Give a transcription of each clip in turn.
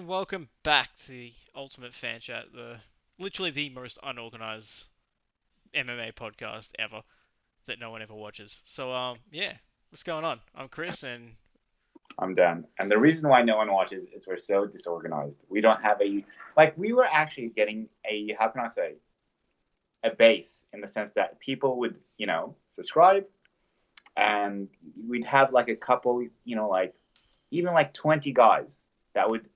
and welcome back to the Ultimate Fan Chat, literally the most unorganized MMA podcast ever that no one ever watches. So, what's going on? I'm Kris, and I'm done. And the reason why no one watches is we're so disorganized. We don't have we were actually getting how can I say, a base in the sense that people would, subscribe and we'd have like a couple, even like 20 guys that would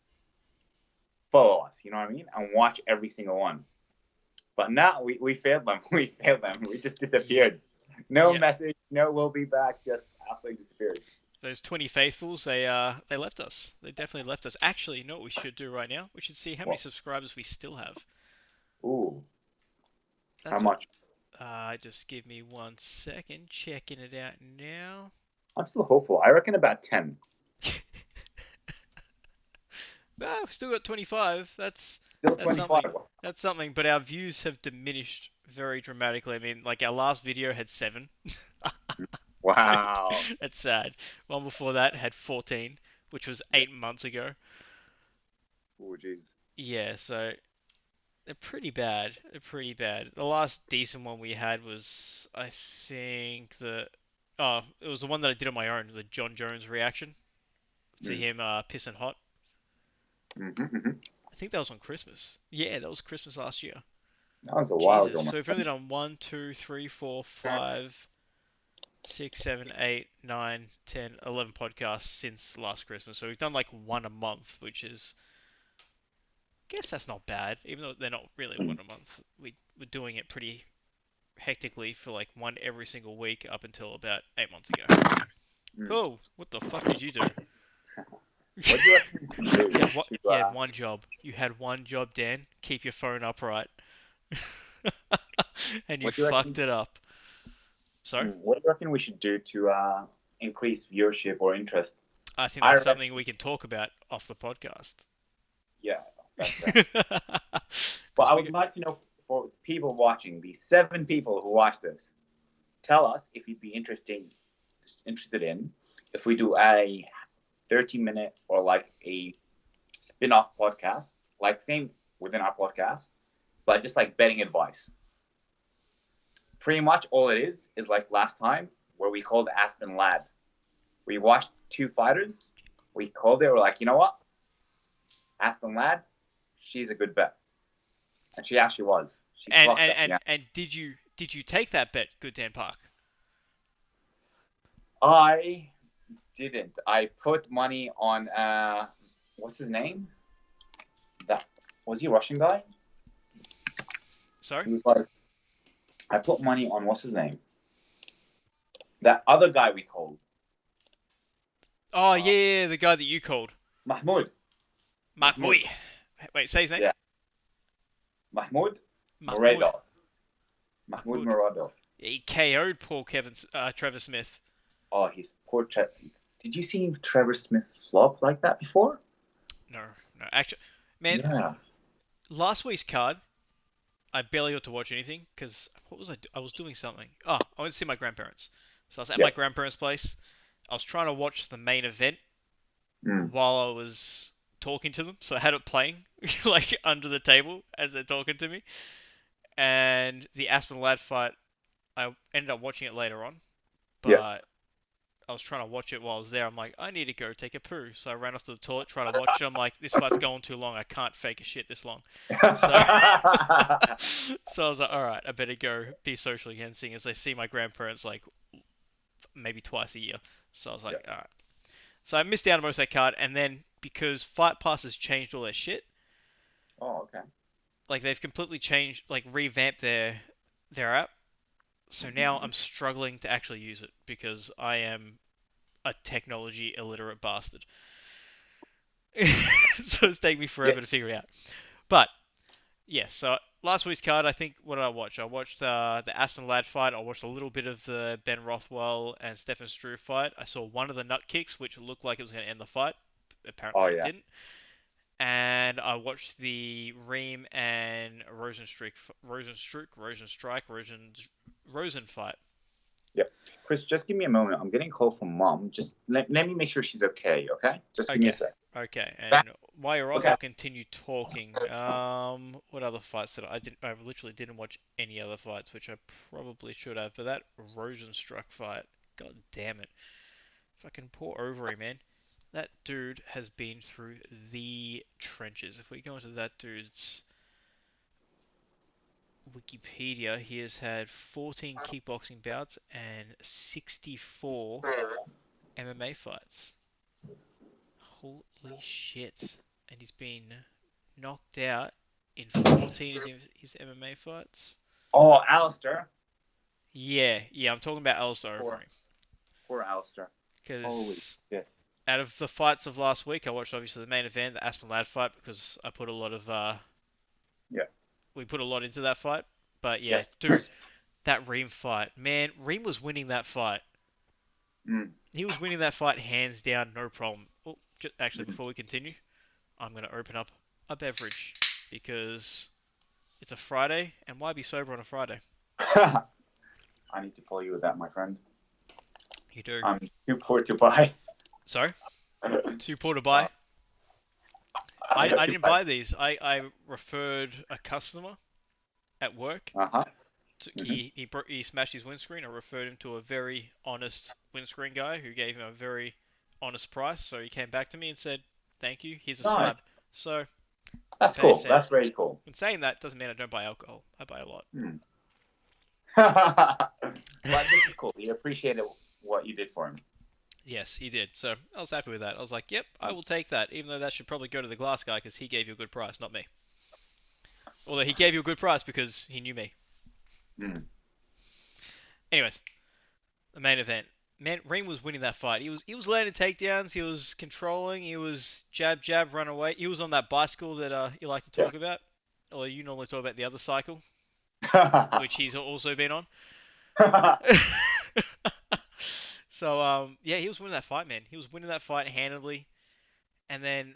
follow us, you know what I mean? And watch every single one. But now we failed them. We failed them. We just yeah, disappeared. No yeah, message, no we'll be back, just absolutely disappeared. those 20 faithfuls, they left us. They definitely left us. Actually, you know what we should do right now? We should see how many Well, subscribers we still have. ooh, how That's what. much? Just give me 1 second. Checking it out now. I'm still hopeful. I reckon about 10. Ah, we've still got 25. Still That's 25. something. That's something. But our views have diminished very dramatically. I mean, like our last video had 7. So Wow. that's sad. One before that had 14, which was Yeah. 8 months ago. Oh, jeez. Yeah, so they're pretty bad. They're pretty bad. The last decent one we had was, I think, it was the one that I did on my own, the John Jones reaction to Mm. him pissing hot. Mm-hmm. I think that was on Christmas. Yeah, that was Christmas last year. That was a while Jesus. ago, So we've only man. done 1, 2, 3, 4, 5, 6, 7, 8, 9, 10, 11 podcasts since last Christmas. So we've done like one a month, which is, I guess that's not bad, even though they're not really Mm. one a month. We're doing it pretty hectically for like one every single week up until about 8 months ago. Mm. Oh, what the fuck did you do? What do you reckon we should You do had what? to, You had one job. You had one job, Dan. Keep your phone upright. And you what do you fucked reckon, it up. So, what do you reckon we should do to increase viewership or interest? I think I that's reckon, something we can talk about off the podcast. yeah, that's fair. But Because I we, would like to know for people watching, the 7 people who watch this, tell us if you'd be interested in if we do a 30-minute or like a spin-off podcast, like same within our podcast, but just like betting advice. Pretty much all it is like last time where we called Aspen Lad. We watched 2 fighters. We called it. We're like, you know what, Aspen Lad, she's a good bet, and she actually was. She and, clocked and up. and Yeah, and did you take that bet, Good Dan Park? I didn't. I put money on what's his name? That was he a Russian guy? Sorry. He was like, I put money on what's his name? That other guy we called, Oh uh, yeah, yeah, yeah, the guy that you called, Mahmoud. Mahmoud. Mahmoud. Wait, say his name. Yeah, Mahmoud Mahmoud. Muradov. Mahmoud Mahmoud. Muradov. Yeah, he KO'd poor Trevor Smith. Oh, he's poor. Did you see Trevor Smith's flop like that before? No, no, actually, man, Yeah. last week's card, I barely got to watch anything because what was I? I was doing something. Oh, I went to see my grandparents. So I was at my Yep. grandparents' place. I was trying to watch the main event Mm. while I was talking to them, so I had it playing like under the table as they're talking to me. And the Aspen Lad fight, I ended up watching it later on, Yep. but I was trying to watch it while I was there. I'm like, I need to go take a poo, so I ran off to the toilet, trying to watch it. I'm like, this fight's going too long. I can't fake a shit this long. So, so I was like, all right, I better go be social again, seeing as I see my grandparents like maybe twice a year. So I was like, Yep. all right. So I missed out on most of that card, and then because Fight Pass has changed all their shit, Oh, okay. like they've completely changed, like revamped their app. So now Mm-hmm. I'm struggling to actually use it because I am a technology illiterate bastard. So it's taking me forever to Yes. figure it out. But yes, so last week's card, I think, what did I watch? I watched the Aspen Ladd fight. I watched a little bit of the Ben Rothwell and Stefan Struve fight. I saw one of the nut kicks, which looked like it was going to end the fight. Oh Apparently, it yeah. didn't. And I watched the Reem and Rosenstrike, Rosen fight. Yep. Chris, just give me a moment. I'm getting a call from mom. Just let me make sure she's okay. Okay. Just give me a Okay. sec. Okay. Back. And while you're off, Okay. I'll continue talking. What other fights did I didn't? I literally didn't watch any other fights, which I probably should have. But that Rosenstruck fight, god damn it, fucking poor Overeem, man. That dude has been through the trenches. If we go into that dude's Wikipedia, he has had 14 kickboxing bouts and 64 MMA fights. Holy shit. And he's been knocked out in 14 of his MMA fights. Oh, Alistair. Yeah, I'm talking about Alistair Poor, Overeem. poor Alistair. Holy Because shit. out of the fights of last week, I watched obviously the main event, the Aspen Ladd fight, because I put a lot of Yeah. we put a lot into that fight. But yeah, Yes. dude, that Reem fight, man, Reem was winning that fight. Mm. He was winning that fight hands down, no problem. Oh, actually, Mm. before we continue, I'm gonna open up a beverage because it's a Friday, and why be sober on a Friday? I need to follow you with that, my friend. You do. I'm too poor to buy. Sorry? Too poor to Uh, buy? I have I to didn't buy. buy these. I referred a customer at work. Uh-huh. Mm-hmm. He smashed his windscreen. I referred him to a very honest windscreen guy who gave him a very honest price. So he came back to me and said, "Thank you. Here's a Nice. slab." So I That's pay a cool. cent. That's very cool. In saying that, doesn't mean I don't buy alcohol. I buy a lot. Hmm. But this is cool. He appreciated what you did for him. Yes, he did. So I was happy with that. I was like, "Yep, I will take that." Even though that should probably go to the glass guy because he gave you a good price, not me. Although he gave you a good price because he knew me. Hmm. Anyways, the main event. Man, Reem was winning that fight. He was landing takedowns. He was controlling. He was jab jab run away. He was on that bicycle that you like to talk about, or you normally talk about the other cycle, which he's also been on. So yeah, he was winning that fight, man. He was winning that fight handily. And then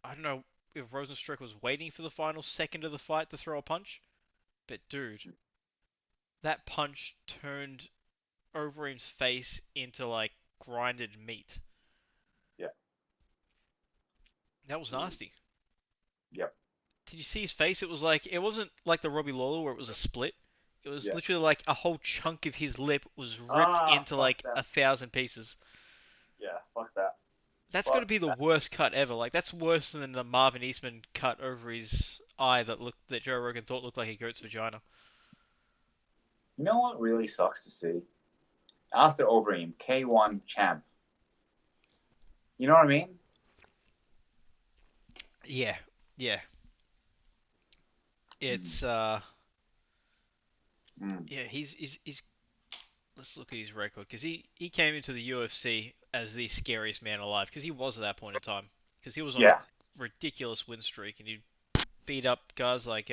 I don't know if Rosenstruck was waiting for the final second of the fight to throw a punch, but dude, that punch turned Overeem's face into like grinded meat. Yeah. That was nasty. Yep. Did you see his face? It wasn't like the Robbie Lawler where it was a split. It was Yeah. literally like a whole chunk of his lip was ripped Ah, into fuck like that. 1,000 pieces. Yeah, fuck that. That's got to Fuck be the that. worst cut ever. Like that's worse than the Marvin Eastman cut over his eye that Joe Rogan thought looked like a goat's vagina. You know what really sucks to see? Alistair Overeem, K1 champ. You know what I mean? Yeah, yeah. It's Mm. yeah. He's let's look at his record because he came into the UFC as the scariest man alive because he was at that point in time because he was on a Yeah. ridiculous win streak and he beat up guys like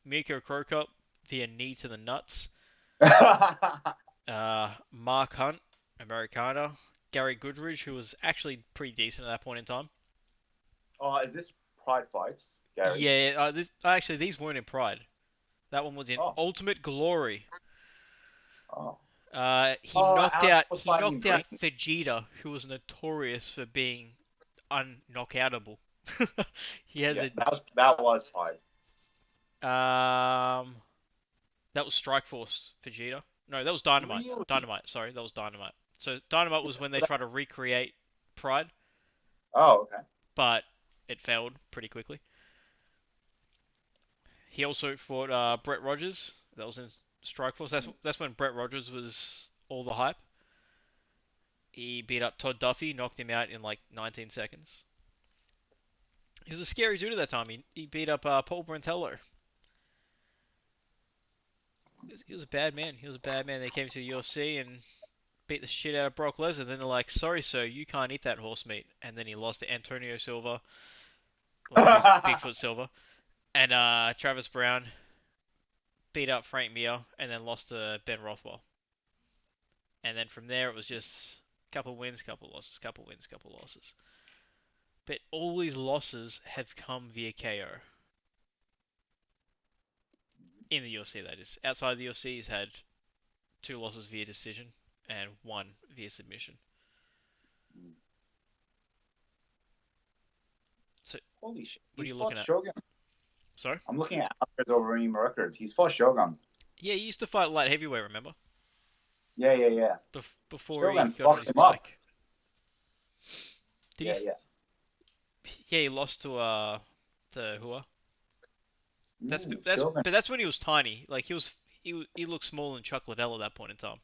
Miko Krokop via knee to the nuts, Mark Hunt, Americana, Gary Goodridge who was actually pretty decent at that point in time. Oh, is this Pride Fights, Gary? Yeah, actually these weren't in Pride. That one was in Oh. Ultimate Glory. Oh. He Oh, knocked Alex out was he fighting in knocked out green. Vegeta, who was notorious for being unknockoutable. He has Yeah, that was Pride. um that was Strikeforce Vegeta. No, that was Dynamite. Really? Dynamite, sorry, that was Dynamite. So Dynamite was when they tried to recreate Pride, Oh, okay. but it failed pretty quickly. He also fought Brett Rogers. That was in Strikeforce. That's when Brett Rogers was all the hype. He beat up Todd Duffy, knocked him out in like 19 seconds. He was a scary dude at that time. He beat up Paul Brentello. He was a bad man. He was a bad man. They came to the UFC and beat the shit out of Brock Lesnar. Then they're like, sorry, sir, you can't eat that horse meat. And then he lost to Antonio Silva, or Bigfoot Silva, and Travis Brown beat up Frank Mir, and then lost to Ben Rothwell. And then from there, it was just couple wins, couple losses, couple wins, couple losses. But all these losses have come via KO. In the UFC, that is. Outside the UFC, he's had 2 losses via decision, and 1 via submission. So, Holy shit. what are He's you fought looking at? Shogun. Sorry? I'm looking at Alfred's overeem record. He's fought Shogun. Yeah, he used to fight light heavyweight, remember? Yeah. Before he Shogun got on fucked his him up. bike. Did Yeah. Yeah, he lost to Hua. Shogun. But that's when he was tiny. Like he looked small and Chocolatella at that point in time.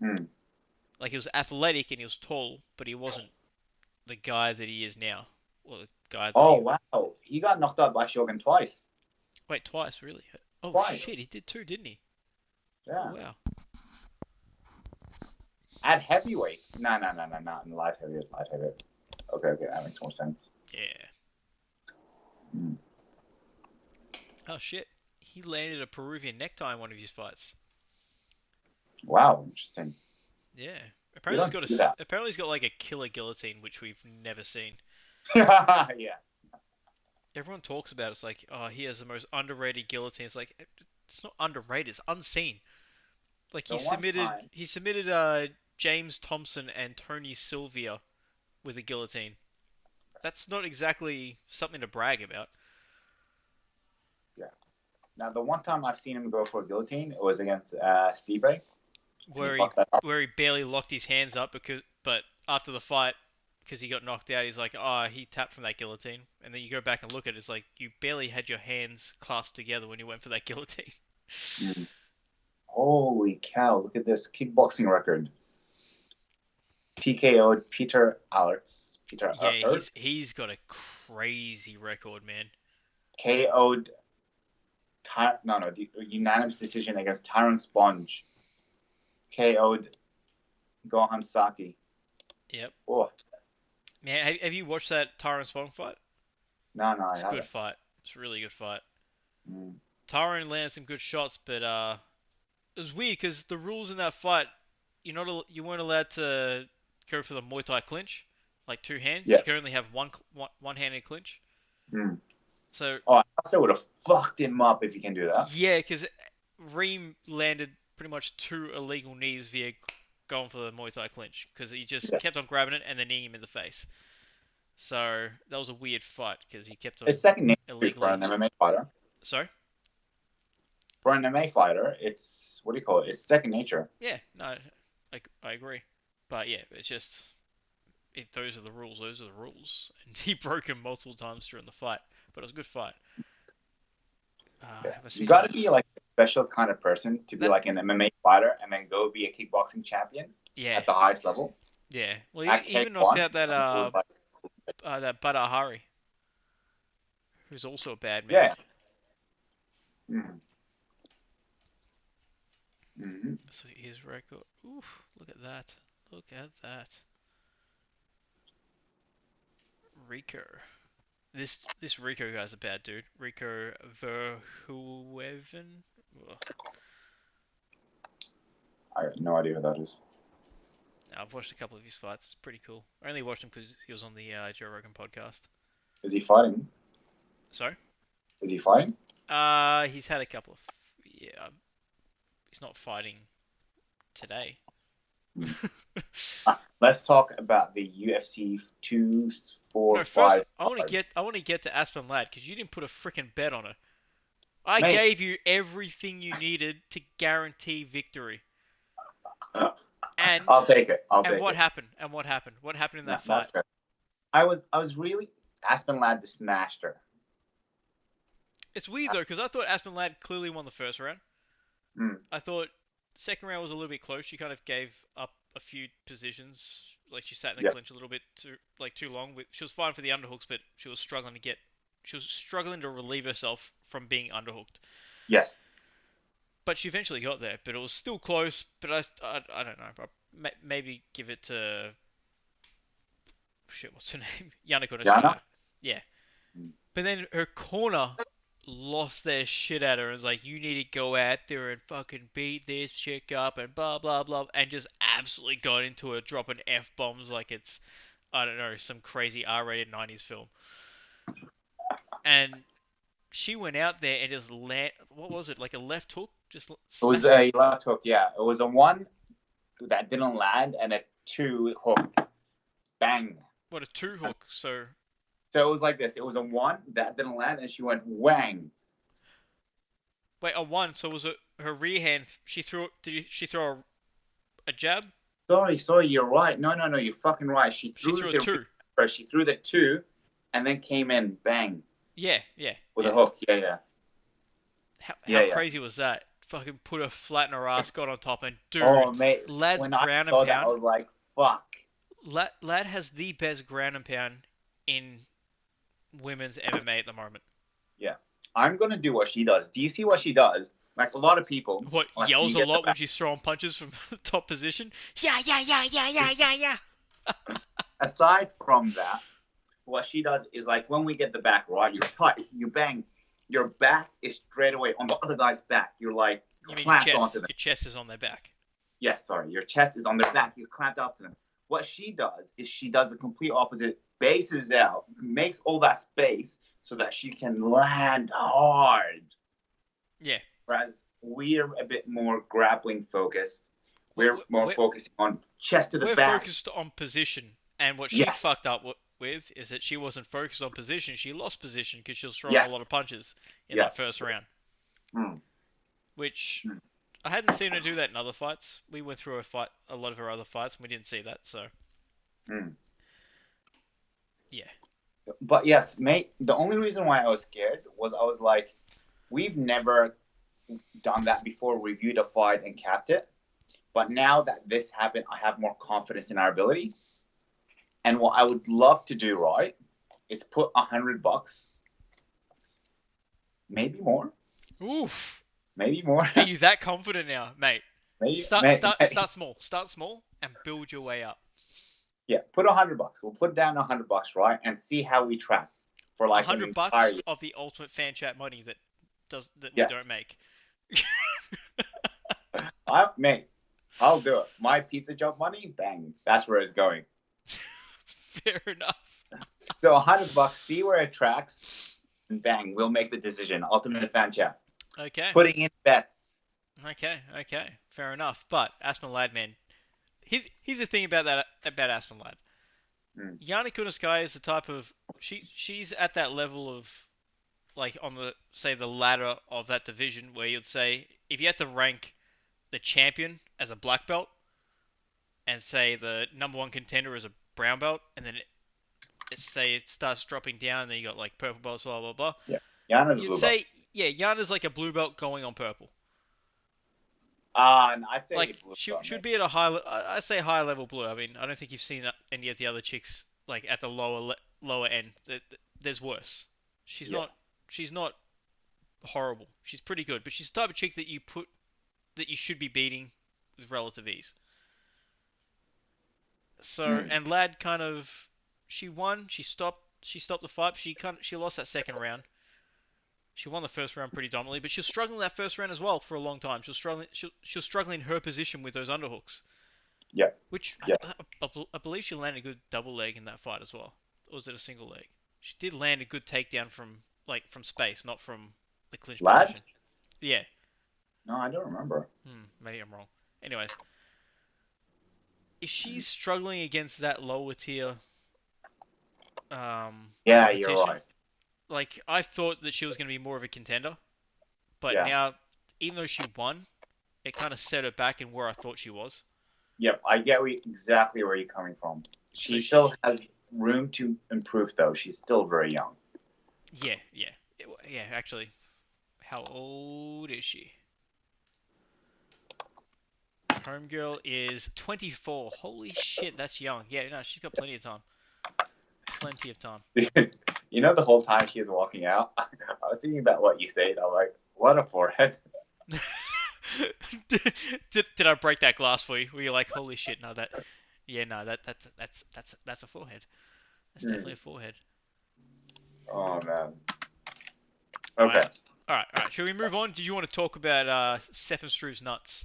Mm. Like he was athletic and he was tall, but he wasn't the guy that he is now. Well, the guy that Oh, wow. He got knocked out by Shogun twice. Wait, twice, really? Oh Twice. shit, he did too, didn't he? Yeah. Oh, wow. At heavyweight. No. In light heavyweight. Okay. That makes more sense. Yeah. Mm. Oh shit. He landed a Peruvian necktie in one of his fights. Wow, interesting. Yeah. You don't see that. Apparently he's got like a killer guillotine, which we've never seen. Yeah. Everyone talks about it. It's like, oh, he has the most underrated guillotine. It's like, it's not underrated. It's unseen. Like he submitted James Thompson and Tony Sylvia with a guillotine. That's not exactly something to brag about. Yeah. Now, the one time I've seen him go for a guillotine, it was against Stipe. Where he barely locked his hands up but after the fight, because he got knocked out, he's like, oh, he tapped from that guillotine. And then you go back and look at it, it's like, you barely had your hands clasped together when you went for that guillotine. Mm. Holy cow, look at this kickboxing record. TKO'd Peter Alerts. Yeah, he's got a crazy record, man. KO'd the unanimous decision against Tyron Sponge. KO'd Gohan Saki. Yep. Oh. Man, have you watched that Tyron Sponge fight? No, it's a good fight. It's a really good fight. Mm. Tyron landed some good shots, but it was weird because the rules in that fight, you weren't allowed to go for the Muay Thai clinch, like 2 hands. Yeah. You can only have one-handed clinch. Mm. So. Oh, I also would have fucked him up if you can do that. Yeah, because Reem landed pretty much 2 illegal knees via going for the Muay Thai clinch because he just kept on grabbing it and then kneeing him in the face. So that was a weird fight because he kept on. It's second nature for an MMA fighter. Sorry? For an MMA fighter, it's, what do you call it? It's second nature. Yeah, no, I agree. But yeah, it's just, if those are the rules, those are the rules. And he broke them multiple times during the fight, but it was a good fight. You got to be like a special kind of person to be like an MMA fighter and then go be a kickboxing champion at the highest level. Yeah, well, he even knocked out that that Badr Hari, who's also a bad man. Yeah. Mm-hmm. So his record. Oof! Look at that. Look at that. Rico. This Rico guy's a bad dude. Rico Verhoeven. I have no idea who that is. I've watched a couple of his fights. It's pretty cool. I only watched him because he was on the Joe Rogan podcast. Is he fighting? Sorry? Is he fighting? He's had a couple of... Yeah. He's not fighting today. Let's talk about the UFC 245. First, I want to get to Aspen Ladd because you didn't put a freaking bet on it. I gave you everything you needed to guarantee victory. And I'll take it. What happened? And what happened? What happened in that fight? I was really Aspen Ladd just smashed her. It's weird though because I thought Aspen Ladd clearly won the first round. I thought second round was a little bit close. She kind of gave up a few positions. Like she sat in the clinch a little bit too long. She was fine for the underhooks, but she was struggling to relieve herself from being underhooked. Yes. But she eventually got there. But it was still close. But I don't know. Maybe give it to what's her name? Yana Konosuke. Yeah. But then her corner lost their shit at her and was like, you need to go out there and fucking beat this chick up and blah blah blah, and just absolutely got into her, dropping F-bombs like it's, I don't know, some crazy R-rated 90s film. And she went out there and just what was it, like a left hook Just It was a left hook, yeah. It was a 1 that didn't land and a 2 hook. Bang. what, a 2 hook? So it was like this. It was a 1 that didn't land and she went whang. wait, a 1. So was it her rear hand? She threw. She throw a jab? Sorry, you're right. No, you're fucking right. She threw a 2. She threw the 2 and then came in bang. Yeah. With a hook. Yeah. How crazy was that? Fucking put her flat in her ass, got on top, and dude, oh mate, lad's when ground I saw and that, pound. I was like, fuck. Lad has the best ground and pound in women's MMA at the moment. Yeah. I'm gonna do what she does. Do you see what she does? Like a lot of people. What, like, yells a lot when she's throwing punches from top position? Yeah. Aside from that, what she does is like when we get the back, right? You cut, you bang, your back is straight away on the other guy's back. You're like clamped onto them. Your chest is on their back. Yes, sorry. Your chest is on their back. You're clamped up to them. What she does is she does the complete opposite. Bases out, makes all that space so that she can land hard. Yeah. Whereas we're a bit more grappling focused. We're more focusing on chest to the back. We're focused on position. And what she fucked up with is that she wasn't focused on position. She lost position because she was throwing a lot of punches in that first round. Which I hadn't seen her do that in other fights. We went through a lot of her other fights, and we didn't see that. So, yeah. But yes, mate, the only reason why I was scared was I was like, we've never done that before, reviewed a fight and capped it. But now that this happened, I have more confidence in our ability. And what I would love to do, right, is put $100, maybe more. Oof. Maybe more. Are you that confident now, mate? Start small. Start small and build your way up. Yeah, put $100. We'll put down $100, right, and see how we track for like $100 of the ultimate fan chat money that we don't make. Mate, I'll do it. My pizza job money, bang, that's where it's going. Fair enough. So $100, see where it tracks, and bang, we'll make the decision. Ultimate fan chat. Okay. Putting in bets. Okay. Fair enough. But Aspen Ladd, man, here's the thing about Aspen Ladd. Yana Kunitskaya is the type of she's at that level of like on the ladder of that division where you'd say if you had to rank the champion as a black belt and say the number 1 contender as a brown belt, and then it starts dropping down, and then you got like purple belts, blah blah blah. Yeah, Yana's you'd say Yana's like a blue belt going on purple. And I'd say like should be at a high. I say high level blue. I mean, I don't think you've seen any of the other chicks like at the lower end. There's worse. She's not horrible. She's pretty good, but she's the type of chick that you should be beating with relative ease. So and Ladd kind of she won. She stopped the fight. But she lost that second round. She won the first round pretty dominantly, but she was struggling that first round as well for a long time. She was struggling in her position with those underhooks. Yeah. Which I believe she landed a good double leg in that fight as well. Or was it a single leg? She did land a good takedown from space, not from the clinch position. Yeah. No, I don't remember. Maybe I'm wrong. Anyways, if she's struggling against that lower tier competition, you're right. Like, I thought that she was going to be more of a contender, but now, even though she won, it kind of set her back in where I thought she was. Yep, I get exactly where you're coming from. She still has room to improve, though. She's still very young. Yeah. Actually, how old is she? Homegirl is 24. Holy shit, that's young. Yeah, no, she's got plenty of time. Plenty of time. You know, the whole time she was walking out, I was thinking about what you said. I'm like, what a forehead. Did I break that glass for you? Were you like, holy shit, no, that's a forehead. That's definitely a forehead. Oh, man. Okay. All right. Shall we move on? Did you want to talk about Stefan Struve's nuts?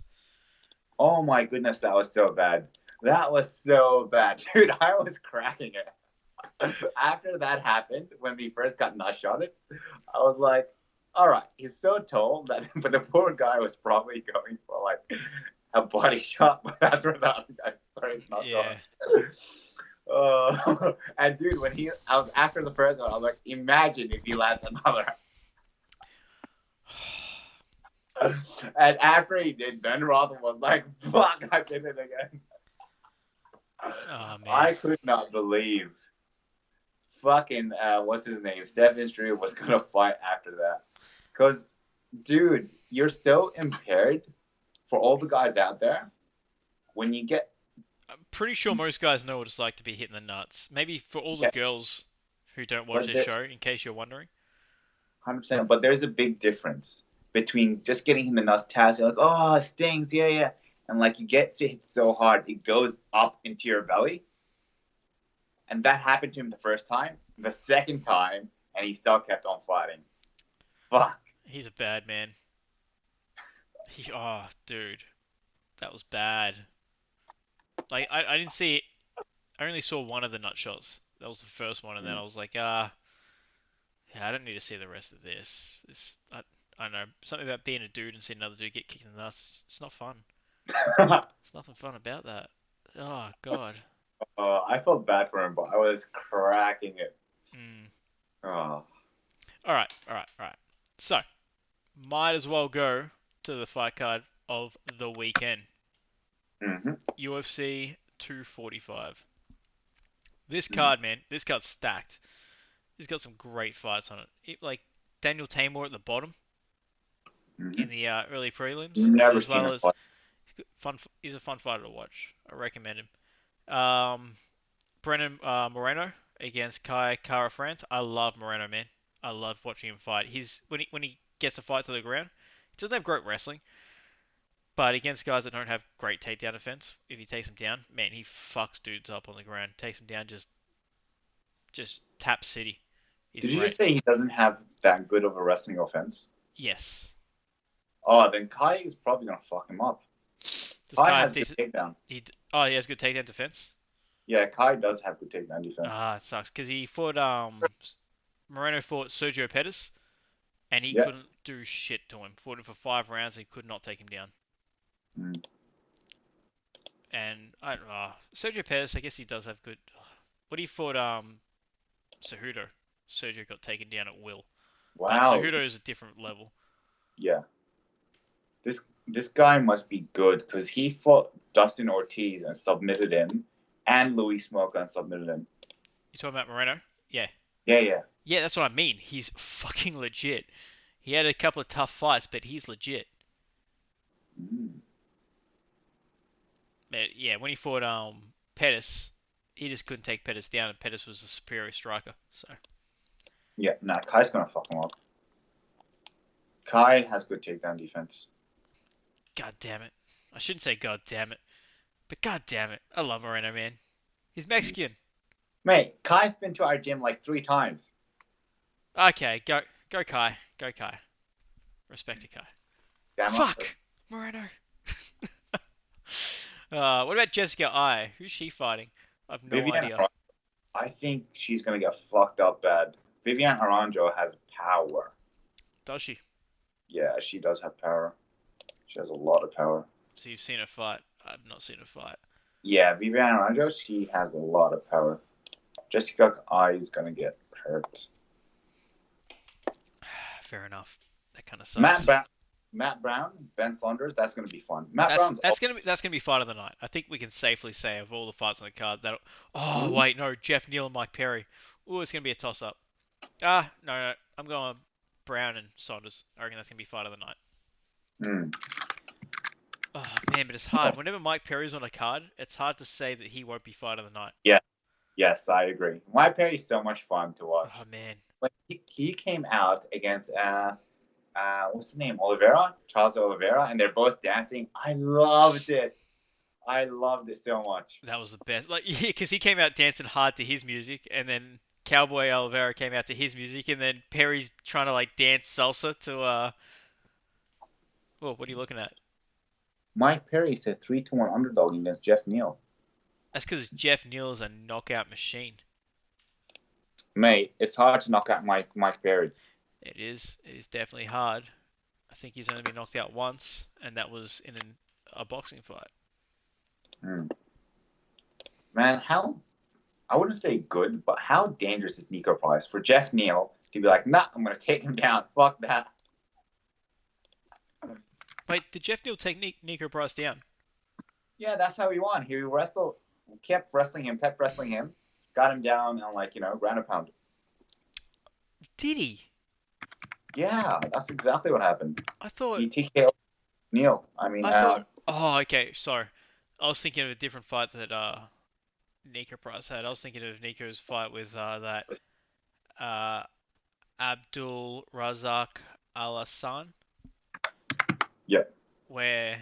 Oh, my goodness, that was so bad. That was so bad. Dude, I was cracking it. After that happened, when we first got nut shotted, I was like, all right, he's so tall that, but the poor guy was probably going for like a body shot, but that's where the other guy started not Yeah. going. And dude, I was after the first one, I was like, imagine if he lands another. And after he did, Ben Roth was like, fuck, I did it again. Oh man. I could not believe fucking, what's his name? Stephen Drew was going to fight after that. Because, dude, you're so impaired for all the guys out there. When you get, I'm pretty sure most guys know what it's like to be hitting the nuts. Maybe for all the yeah, girls who don't watch but this there, show, in case you're wondering. 100%, but there's a big difference between just getting him the nuts task. You're like, oh, it stings, yeah, yeah. And like you get hit so hard, it goes up into your belly. And that happened to him the first time, the second time, and he still kept on fighting. Fuck. He's a bad man. Oh, dude, that was bad. Like I didn't see it. I only saw one of the nut shots. That was the first one, and then I was like, yeah, I don't need to see the rest of this. I don't know, something about being a dude and seeing another dude get kicked in the nuts. It's not fun. There's nothing fun about that. Oh god. I felt bad for him, but I was cracking it. Mm. Oh. All right, all right, all right. So, might as well go to the fight card of the weekend. Mm-hmm. UFC 245. This Mm-hmm. card, man, this card's stacked. It's got some great fights on it. Like Daniel Tamor at the bottom Mm-hmm. in the early prelims, Never as seen well him as fight. fun. He's a fun fighter to watch. I recommend him. Brennan Moreno against Kai Kara France. I love Moreno, man. I love watching him fight. He's when he gets a fight to the ground, he doesn't have great wrestling, but against guys that don't have great takedown defense, if he takes them down, man, he fucks dudes up on the ground. Takes them down, just tap city. He's Did you great. just say he doesn't have that good of a wrestling offense? Yes. Oh, then Kai is probably gonna fuck him up. Does Kai Kai have has good decent? takedown. He has good takedown defense. Yeah, Kai does have good takedown defense. Ah, it sucks because he fought Moreno fought Sergio Pettis and he Yeah. couldn't do shit to him. Fought him for 5 rounds and he could not take him down. Mm. And Sergio Pettis, I guess he does have good. But he fought Cejudo. Sergio got taken down at will. But Wow. Cejudo is a different level. Yeah. This guy must be good because he fought Dustin Ortiz and submitted him, and Luis Smoke and submitted him. You talking about Moreno? Yeah. Yeah, yeah. Yeah, that's what I mean. He's fucking legit. He had a couple of tough fights, but he's legit. Mm. Yeah, when he fought Pettis, he just couldn't take Pettis down, and Pettis was the superior striker. So Yeah, nah, Kai's gonna fuck him up. Kai has good takedown defense. god damn it, I shouldn't say god damn it, but god damn it, I love Moreno, man. He's Mexican. Mate, Kai's been to our gym like 3 times. Okay, go Kai, go Kai. Respect to Kai. Damn Fuck Moreno. What about Jessica I? Who's she fighting? I've no Vivian idea. Aranjo, I think she's gonna get fucked up bad. Vivian Aranjo has power. Does she? Yeah, she does have power. She has a lot of power. So you've seen her fight? I've not seen her fight. Yeah, Vivian Aranjo, she has a lot of power. Jessica I is gonna get hurt. Fair enough. That kind of sucks. Matt Brown, Ben Saunders, that's gonna be fun. That's gonna be fight of the night. I think we can safely say of all the fights on the card that. Oh wait, no, Jeff Neal and Mike Perry. Ooh, it's gonna be a toss up. No, I'm going Brown and Saunders. I reckon that's gonna be fight of the night. Mm. Oh man, but it's hard. Whenever Mike Perry's on a card, it's hard to say that he won't be fight of the night. Yeah, yes, I agree. Mike Perry's so much fun to watch. Oh man. When he came out against what's his name, Charles Oliveira, and they're both dancing. I loved it. I loved it so much. That was the best. Like, yeah, because he came out dancing hard to his music, and then Cowboy Oliveira came out to his music, and then Perry's trying to like dance salsa to Well, what are you looking at? Mike Perry said 3-1 underdog against Jeff Neal. That's because Jeff Neal is a knockout machine. Mate, it's hard to knock out Mike Perry. It is. It is definitely hard. I think he's only been knocked out once, and that was in a boxing fight. Hmm. Man, how I wouldn't say good, but how dangerous is Nico Price for Jeff Neal to be like, nah, I'm gonna take him down. Fuck that. Wait, did Jeff Neal take Nico Price down? Yeah, that's how he won. He wrestled, kept wrestling him, got him down on like ground and pound. Did he? Yeah, that's exactly what happened. I thought. He TKO Neal. I mean, I thought. Oh, okay. Sorry. I was thinking of a different fight that Nico Price had. I was thinking of Nico's fight with that uh Abdul Razak Al Hassan, yeah. where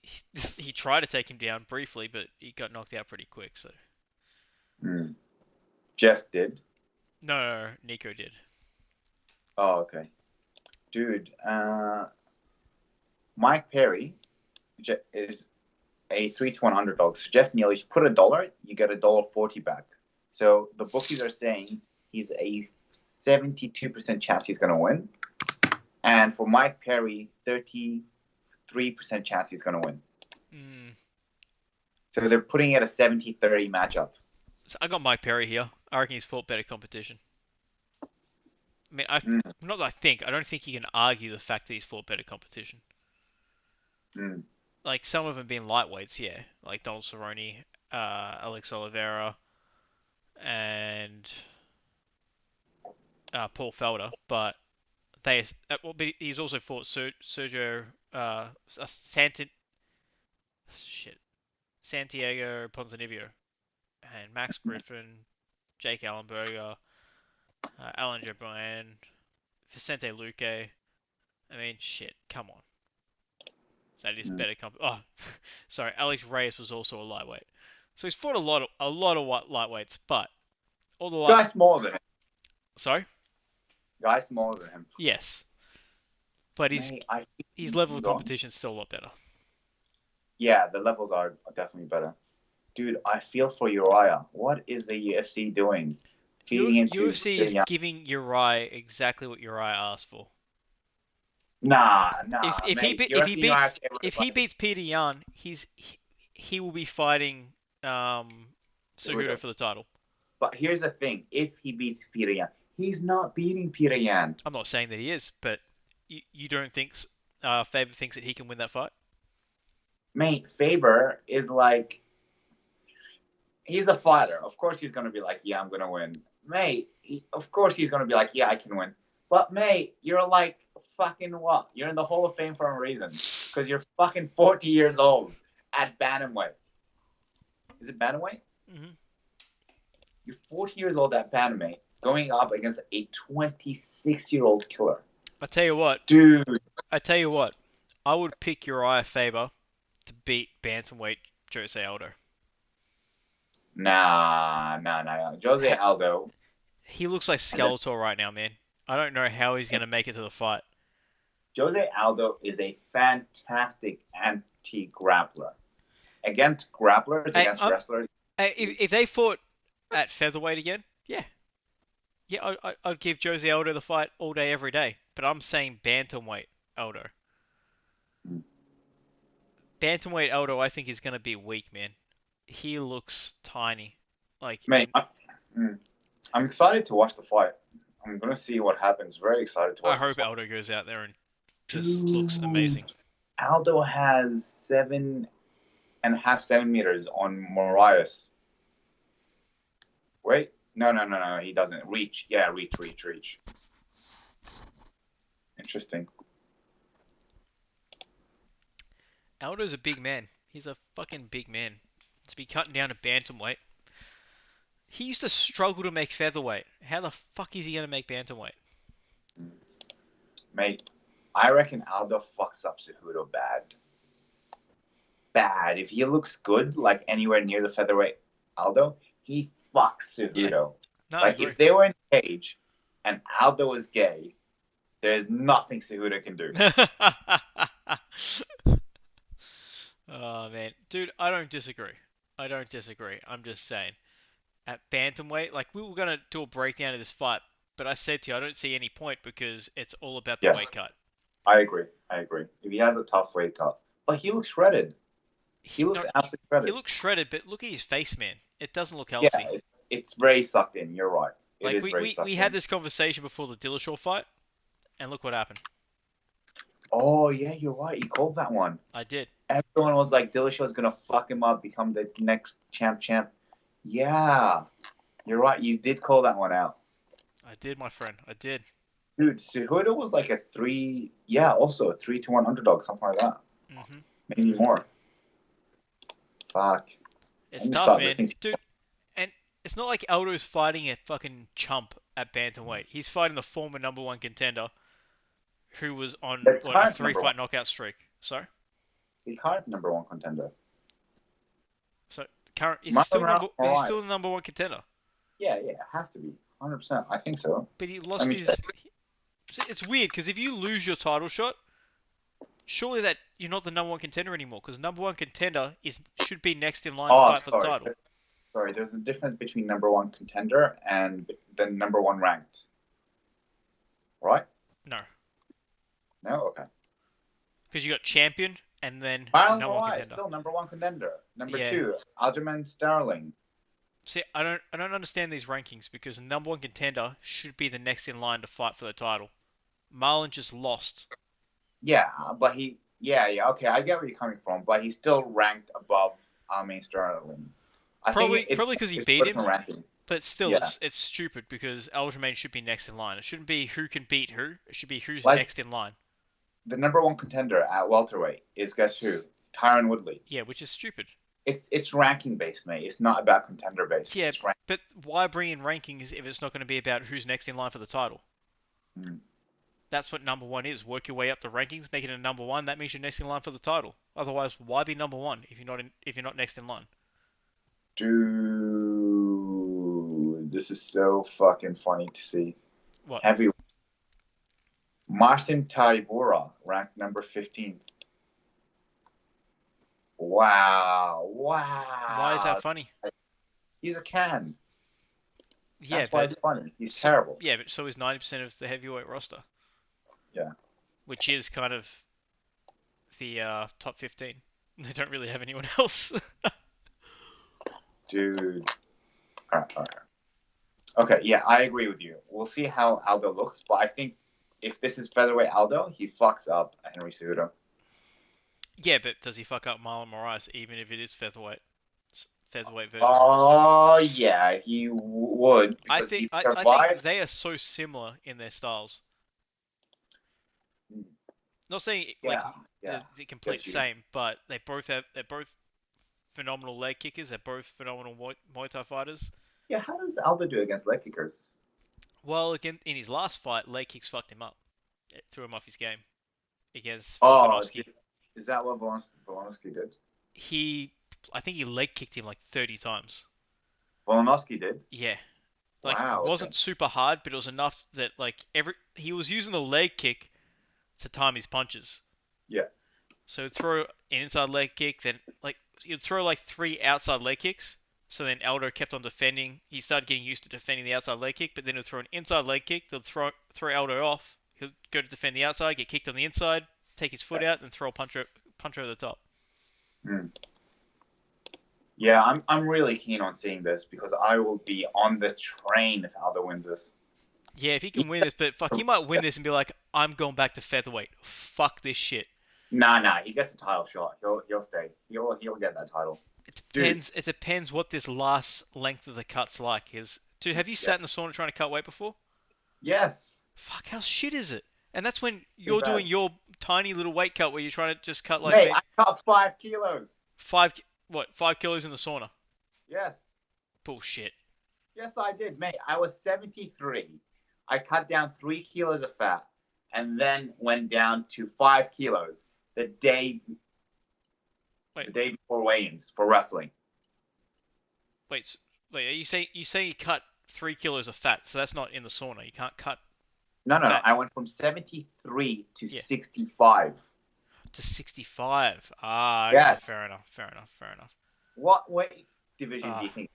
he tried to take him down briefly, but he got knocked out pretty quick. So Mm. Jeff did. no, Nico did. Oh, okay. Dude, Mike Perry is a 3-1 underdog. So Jeff Neal, if you put $1, you get $1.40 back. So the bookies are saying he's a 72% chance he's going to win. And for Mike Perry, 33% chance he's going to win. Mm. So they're putting it a 70-30 matchup. So I got Mike Perry here. I reckon he's fought better competition. I mean, not that I think. I don't think you can argue the fact that he's fought better competition. Mm. Like some of them being lightweights, yeah, like Donald Cerrone, Alex Oliveira, and Paul Felder. But but he's also fought Sergio shit, Santiago Ponzinibbio and Max Griffin, Jake Allenberger, Alan Jabran, Vicente Luque. I mean, shit, come on. That is better company. Oh, sorry, Alex Reyes was also a lightweight. So he's fought a lot of lightweights, but all the Guy smaller than him. Sorry? Guy smaller than him. Yes. But his level of competition is still a lot better. Yeah, the levels are definitely better. Dude, I feel for Uriah. What is the UFC doing? Feeding him to UFC is giving Uriah exactly what Uriah asked for. Nah, If mate. he beats Peter Yan, he will be fighting Cejudo for the title. But here's the thing: if he beats Peter Yan, he's not beating Peter Yan. I'm not saying that he is, but you don't think Faber thinks that he can win that fight? Mate, Faber is like, he's a fighter. Of course he's gonna be like, yeah, I'm gonna win. Mate, of course he's gonna be like, yeah, I can win. But mate, you're like fucking what? You're in the Hall of Fame for a reason. Because you're fucking 40 years old at bantamweight. Is it bantamweight? Mm-hmm. You're 40 years old at bantamweight, going up against a 26-year-old killer. I tell you what, dude. I would pick Uriah Faber to beat bantamweight Jose Aldo. Nah. Jose Aldo. He looks like Skeletor right now, man. I don't know how he's going to make it to the fight. Jose Aldo is a fantastic anti-grappler. Against grapplers, against wrestlers. If they fought at featherweight again, yeah, I'd give Jose Aldo the fight all day, every day. But I'm saying bantamweight Aldo. Bantamweight Aldo, I think is going to be weak, man. He looks tiny. Mate, I'm excited to watch the fight. I'm gonna see what happens. Very excited to watch. I hope Aldo goes out there and just looks amazing. Aldo has 7.5 centimeters on Moraes. Wait, no, he doesn't. Reach. Yeah, reach. Interesting. Aldo's a big man. He's a fucking big man. To be cutting down to bantamweight. He used to struggle to make featherweight. How the fuck is he going to make bantamweight? Mate, I reckon Aldo fucks up Cejudo bad. If he looks good, like anywhere near the featherweight Aldo, he fucks Cejudo. Yeah. No, like if they were in a cage and Aldo is gay, there's nothing Cejudo can do. Oh man, dude, I don't disagree. I'm just saying, at bantamweight, like we were gonna do a breakdown of this fight but I said to you, I don't see any point because it's all about the Yes, weight cut. I agree. If he has a tough weight cut, but he looks shredded. He He looks no, absolutely he shredded. looks shredded, but look at his face, man. It doesn't look Yeah, healthy. it's very sucked in. You're right. It Like is we, very we, we sucked had in. this conversation before the Dillashaw fight, and look what happened. Oh yeah, you're right. He called that one. I did. Everyone was like, Dillashaw's gonna fuck him up, become the next champ. Yeah, you're right. You did call that one out, I did, my friend. I did. dude. Cejudo was like also a 3-1 underdog, something like that, Mhm. maybe more. Fuck. It's Let me tough, stop man, listening. dude. And it's not like Aldo's fighting a fucking chump at bantamweight. He's fighting the former number one contender who was on The a current number one, three-fight knockout streak. Sorry. the current number one contender. So current is he still Marlon the Moraes. number one contender? Yeah, it has to be 100%. I think so. But he Let lost me check. his. It's weird because if you lose your title shot, surely that you're not the number one contender anymore. Because number one contender should be next in line to Oh, fight for the title. sorry. There's a difference between number one contender and the number one ranked, right? No, No, okay. because you got champion and then Marlon number one Moraes contender. still number one contender. Number Yeah. two, Aljamain Sterling. See, I don't understand these rankings because the number one contender should be the next in line to fight for the title. Marlon just lost. Yeah, but okay. I get where you're coming from, but he's still ranked above Aljamain Sterling. I Probably think because he it's beat him, different ranking. but still, Yeah. it's stupid because Aljamain should be next in line. It shouldn't be who can beat who. It should be who's Like- next in line. The number one contender at welterweight is guess who? Tyron Woodley. Yeah, which is stupid. It's ranking based, mate. It's not about contender based. Yeah, It's but why bring in rankings if it's not going to be about who's next in line for the title? Mm. That's what number one is. Work your way up the rankings, make it a number one. That means you're next in line for the title. Otherwise, why be number one if you're not next in line? Dude, this is so fucking funny to see. What? Marcin Tybura, ranked number 15. Wow. Why is that funny? He's a can. Yeah, That's why it's funny. He's terrible. Yeah, but so is 90% of the heavyweight roster. Yeah. Which is kind of the top 15. They don't really have anyone else. Dude. All right. Okay, yeah, I agree with you. We'll see how Aldo looks, but I think if this is featherweight Aldo, he fucks up Henry Cejudo. Yeah, but does he fuck up Marlon Moraes even if it is featherweight? Featherweight version. Oh, yeah, he would. I Because think he I survived. think they are so similar in their styles. Not saying like Yeah. the complete Get you. same, but they're both phenomenal leg kickers. They're both phenomenal Muay Thai fighters. Yeah, how does Aldo do against leg kickers? Well, again, in his last fight, leg kicks fucked him up. It threw him off his game against Oh, Volkanovski. is that what Volkanovski did? I think he leg kicked him like 30 times. Volkanovski did? Yeah. Like, Wow, it wasn't okay. super hard, but it was enough that like he was using the leg kick to time his punches. Yeah. So he'd throw an inside leg kick, then like you'd throw like 3 outside leg kicks. So then Aldo kept on defending. He started getting used to defending the outside leg kick, but then he'd throw an inside leg kick. They'd throw Aldo off. He'll go to defend the outside, get kicked on the inside, take his foot out, and throw a punch over the top. Mm. Yeah, I'm really keen on seeing this because I will be on the train if Aldo wins this. Yeah, if he can win this, but fuck, he might win this and be like, I'm going back to featherweight. Fuck this shit. Nah, he gets a title shot. He'll stay. He'll get that title. It depends. It depends what this last length of the cut's like. Dude, have you sat in the sauna trying to cut weight before? Yes. Fuck, how shit is it? And that's when you're bad. doing your tiny little weight cut where you're trying to just cut like Mate, I cut 5 kilos. 5 kilos in the sauna. Yes. Bullshit. Yes, I did, mate. I was 73. I cut down 3 kilos of fat and then went down to 5 kilos the day before weigh-ins for wrestling. Wait, are you saying you cut 3 kilos of fat? So that's not in the sauna. You can't cut. No. fat. I went from 73 to 65. To 65. Ah, okay, Yes. fair enough. What weight division do you think?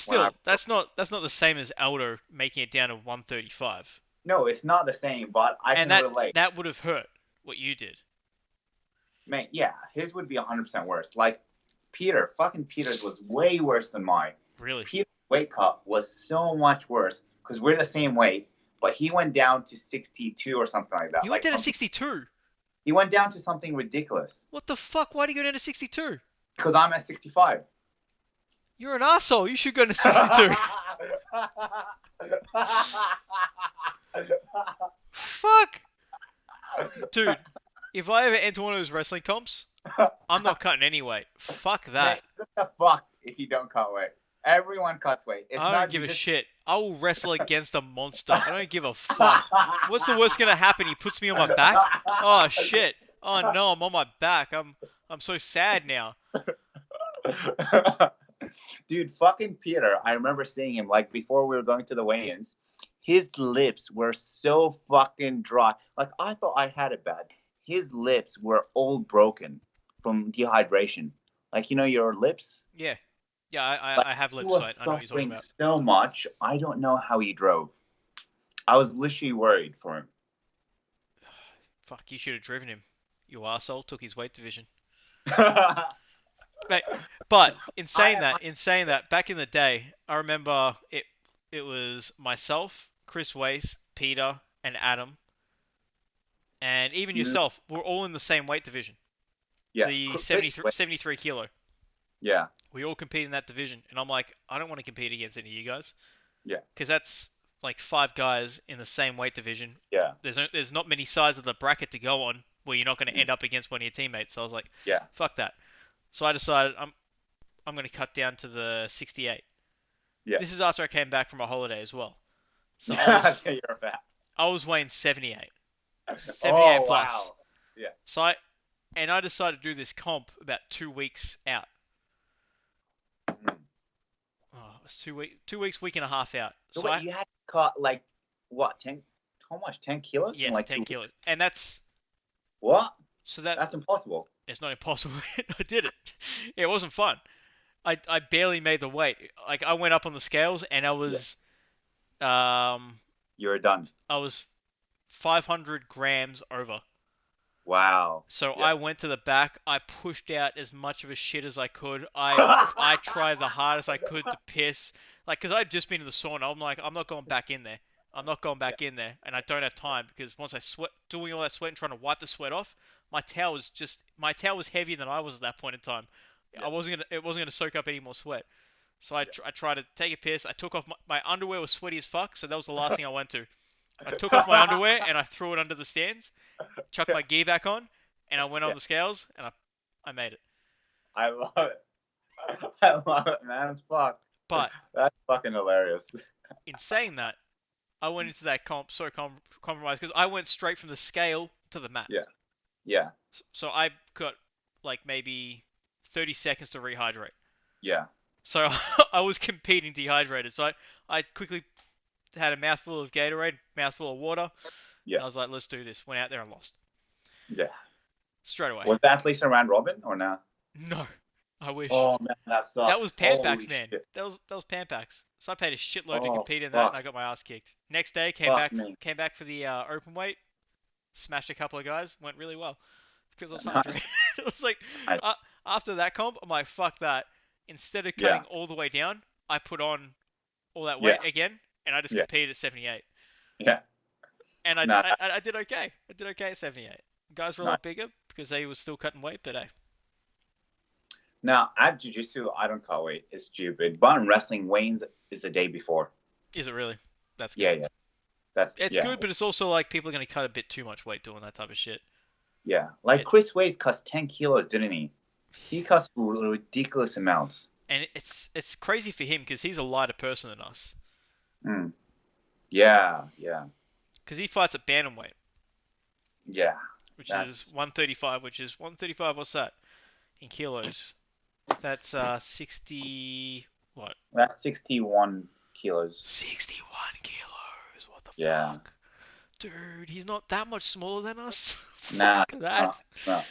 But when I still, that's not the same as Aldo making it down to 135. no, it's not the same, but I And can relate. that would have hurt what you did. Man, yeah, his would be 100% worse. Like fucking Peter's was way worse than mine. Really? Peter's weight cut was so much worse because we're the same weight, but he went down to 62 or something like that. He went Like down to 62. he went down to something ridiculous. What the fuck? Why did you go down to 62? Because I'm at 65. You're an asshole. You should go to 62. Fuck. Dude, if I ever enter one of those wrestling comps, I'm not cutting any weight. Fuck that. Man, what the fuck if you don't cut weight? Everyone cuts weight. It's I not don't give a just... shit. I will wrestle against a monster. I don't give a fuck. What's the worst gonna happen? He puts me on my back? Oh shit. Oh no, I'm on my back. I'm so sad now. Dude, fucking Peter, I remember seeing him like before we were going to the weigh-ins. His lips were so fucking dry. Like I thought I had it bad. His lips were all broken from dehydration. Like your lips. Yeah. Yeah, Like, I have lips, he so was I know what you're talking suffering about. so much. I don't know how he drove. I was literally worried for him. Fuck, you should have driven him. You arsehole, took his weight division. Yeah. Mate, but in saying that, back in the day, I remember it was myself, Chris Wace, Peter, and Adam, and even yourself. We're all in the same weight division. The 73 kilo. Yeah. We all compete in that division, and I'm like, I don't want to compete against any of you guys. Yeah. Because that's like 5 guys in the same weight division. Yeah. There's not many sides of the bracket to go on where you're not going to end up against one of your teammates. So I was like, yeah. Fuck that. So I decided I'm going to cut down to the 68. Yeah. This is after I came back from a holiday as well. So You're fat. I was weighing 78. 78 plus. Wow. Yeah. So I decided to do this comp about 2 weeks out. Oh, it was 2 weeks, week and a half out. So wait, you had to cut like what? 10? How much? 10 kilos? Yeah, like 10 kilos. And that's what? So that's impossible. It's not impossible. I did it. It wasn't fun. I barely made the weight. Like I went up on the scales and I was You were done. I was 500 grams over. Wow. So I went to the back. I pushed out as much of a shit as I could. I tried the hardest I could to piss. Like, because I'd just been in the sauna. I'm like, I'm not going back in there. I'm not going back in there. And I don't have time because once I sweat, doing all that sweat and trying to wipe the sweat off, my towel was heavier than I was at that point in time. Yeah. It wasn't gonna soak up any more sweat. So I tried to take a piss. I took off my underwear was sweaty as fuck. So that was the last thing I went to. I took off my underwear and I threw it under the stands, chucked my gear back on, and I went on the scales and I made it. I love it. I love it, man. It's fuck. But that's fucking hilarious. In saying that, I went into that comp so compromised because I went straight from the scale to the mat. Yeah. Yeah. So I got like maybe 30 seconds to rehydrate. Yeah. So I was competing dehydrated. So I quickly had a mouthful of Gatorade, mouthful of water. Yeah. And I was like, let's do this. Went out there and lost. Yeah. Straight away. Was that at least a round robin or no? No. I wish. Oh man, that sucks. That was pan packs, man. Shit. That was pan packs. So I paid a shitload to Oh, compete in that, fuck. and I got my ass kicked. Next day, came back for the open weight, smashed a couple of guys, went really well because I was hungry. It was like after that comp, I'm like, fuck that. Instead of cutting all the way down, I put on all that weight again, and I just competed at 78. Yeah. And I did okay. I did okay at 78. Guys were a lot bigger because they were still cutting weight, but hey. Now, at jiu-jitsu, I don't cut weight. It's stupid. But in wrestling, weigh-ins is the day before. Is it really? That's good. Yeah. It's good, but it's also like people are going to cut a bit too much weight doing that type of shit. Yeah. Like Chris Wace cuts 10 kilos, didn't he? He cuts ridiculous amounts. And it's crazy for him because he's a lighter person than us. Mm. Yeah. Because he fights at bantamweight. Yeah. Which is 135, what's that? In kilos. That's 60... What? That's 61 kilos. 61 kilos. What the Yeah. fuck? Dude, he's not that much smaller than us. Nah. Fuck that. No.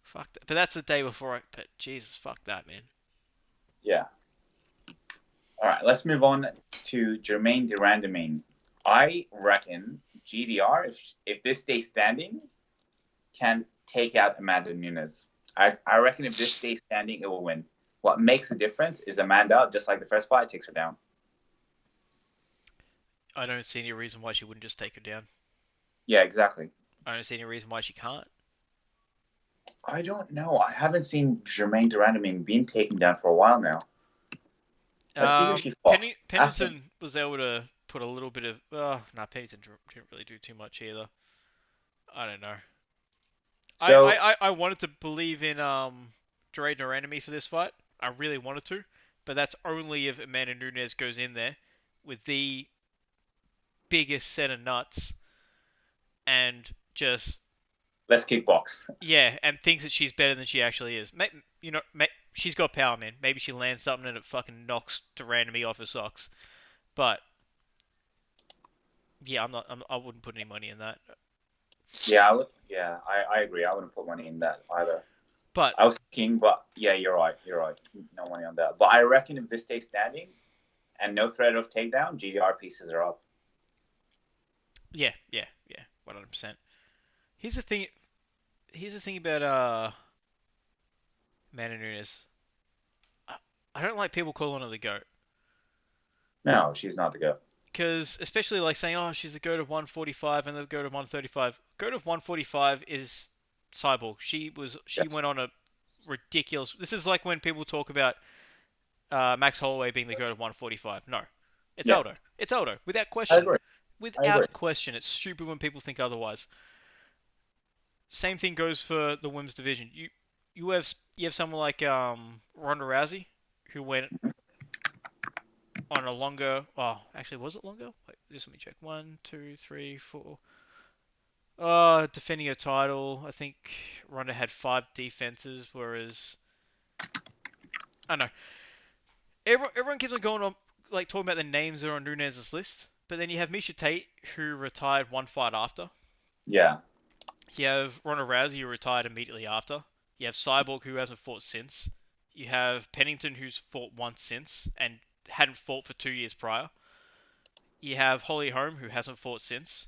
Fuck that. But that's the day before but Jesus, fuck that, man. Yeah. All right, let's move on to Jermaine Durandamine. I reckon GDR, if this stays standing, can take out Amanda Nunes. I reckon if this stays standing, it will win. What makes the difference is Amanda, just like the first fight, takes her down. I don't see any reason why she wouldn't just take her down. Yeah, exactly. I don't see any reason why she can't. I don't know. I haven't seen Jermaine Durandamine being taken down for a while now. Let's see who she fought. Ask him. Pennington was able to put a little bit of. Nah, Pennington didn't really do too much either. I don't know. So I wanted to believe in Dre Enemy for this fight. I really wanted to, but that's only if Amanda Nunes goes in there with the biggest set of nuts and just let's kickbox. yeah, and thinks that she's better than she actually is. She's got power, man. Maybe she lands something and it fucking knocks Enemy off her socks. But yeah, I wouldn't put any money in that. Yeah, I agree. I wouldn't put money in that either. But I was thinking, but yeah, you're right. You're right. No money on that. But I reckon if this stays standing and no threat of takedown, GDR pieces are up. yeah, 100%. Here's the thing. Here's the thing about Amanda Nunes. I, I don't like people calling her the goat No, she's not the go. because especially like saying, oh, she's the goat of 145 and the goat of 135. Goat of 145 is Cyborg. She Yes. went on a ridiculous. This is like when people talk about Max Holloway being the goat of 145. No, it's Yeah, Aldo. It's Aldo without I question. agree. I agree. Without question, it's stupid when people think otherwise. Same thing goes for the women's division. You have someone like Ronda Rousey who went on a longer. Oh, actually, was it longer? Wait, just let me check. One, two, three, four. Defending her title. I think Ronda had 5 defenses, whereas I don't know. Everyone keeps on going on like talking about the names that are on Nunez's list, but then you have Misha Tate who retired one fight after. Yeah. You have Ronda Rousey who retired immediately after. You have Cyborg who hasn't fought since. You have Pennington who's fought once since and hadn't fought for 2 years prior. You have Holly Holm who hasn't fought since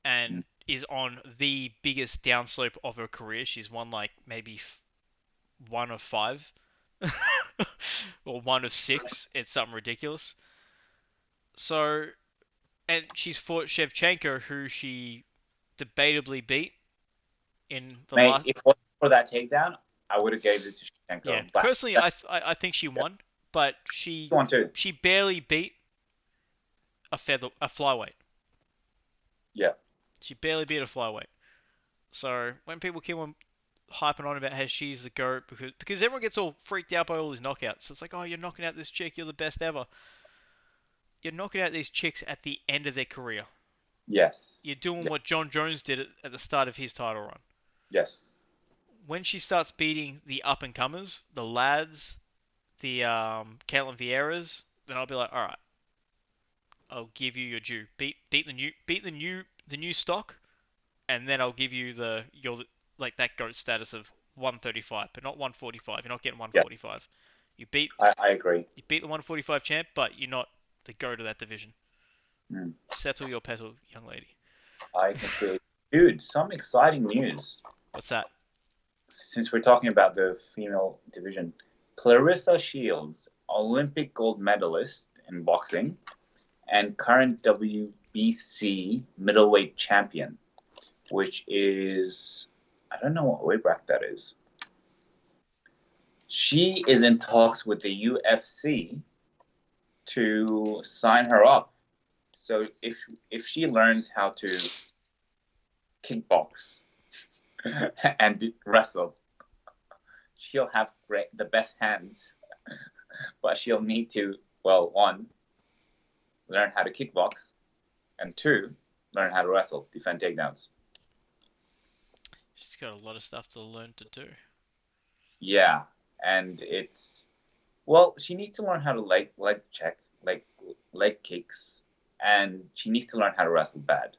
Mm. and is on the biggest downslope of her career. She's won like maybe one of five or one of six. It's something ridiculous. So, and she's fought Shevchenko, who she debatably beat in the Mate, last. if it wasn't for that takedown, I would have gave it to Yeah, Shevchenko. But personally, I think she won, but she one too. she barely beat a flyweight. Yeah. She barely beat a flyweight. So when people keep on hyping on about how she's the GOAT because everyone gets all freaked out by all these knockouts. So it's like, oh, you're knocking out this chick, you're the best ever. You're knocking out these chicks at the end of their career. Yes. You're doing Yeah. what John Jones did at the start of his title run. Yes. When she starts beating the up and comers, the lads, the Caitlin Vieiras, then I'll be like, all right, I'll give you your due. Beat the new stock, and then I'll give you your like that goat status of 135, but not 145. You're not getting Yeah. 145. You beat I agree. you beat the 145 champ, but you're not the goat of that division. Mm. Settle your petal, young lady. I completely. Dude, some exciting news. What's that? Since we're talking about the female division, Clarissa Shields, Olympic gold medalist in boxing and current WBC middleweight champion, which is, I don't know what weight bracket that is. She is in talks with the UFC to sign her up. So if she learns how to kickbox and wrestle, she'll have the best hands, but she'll need to, well, one, learn how to kickbox, and two, learn how to wrestle, defend takedowns. She's got a lot of stuff to learn to do. Yeah, and it's, well, she needs to learn how to leg check, leg kicks, and she needs to learn how to wrestle bad.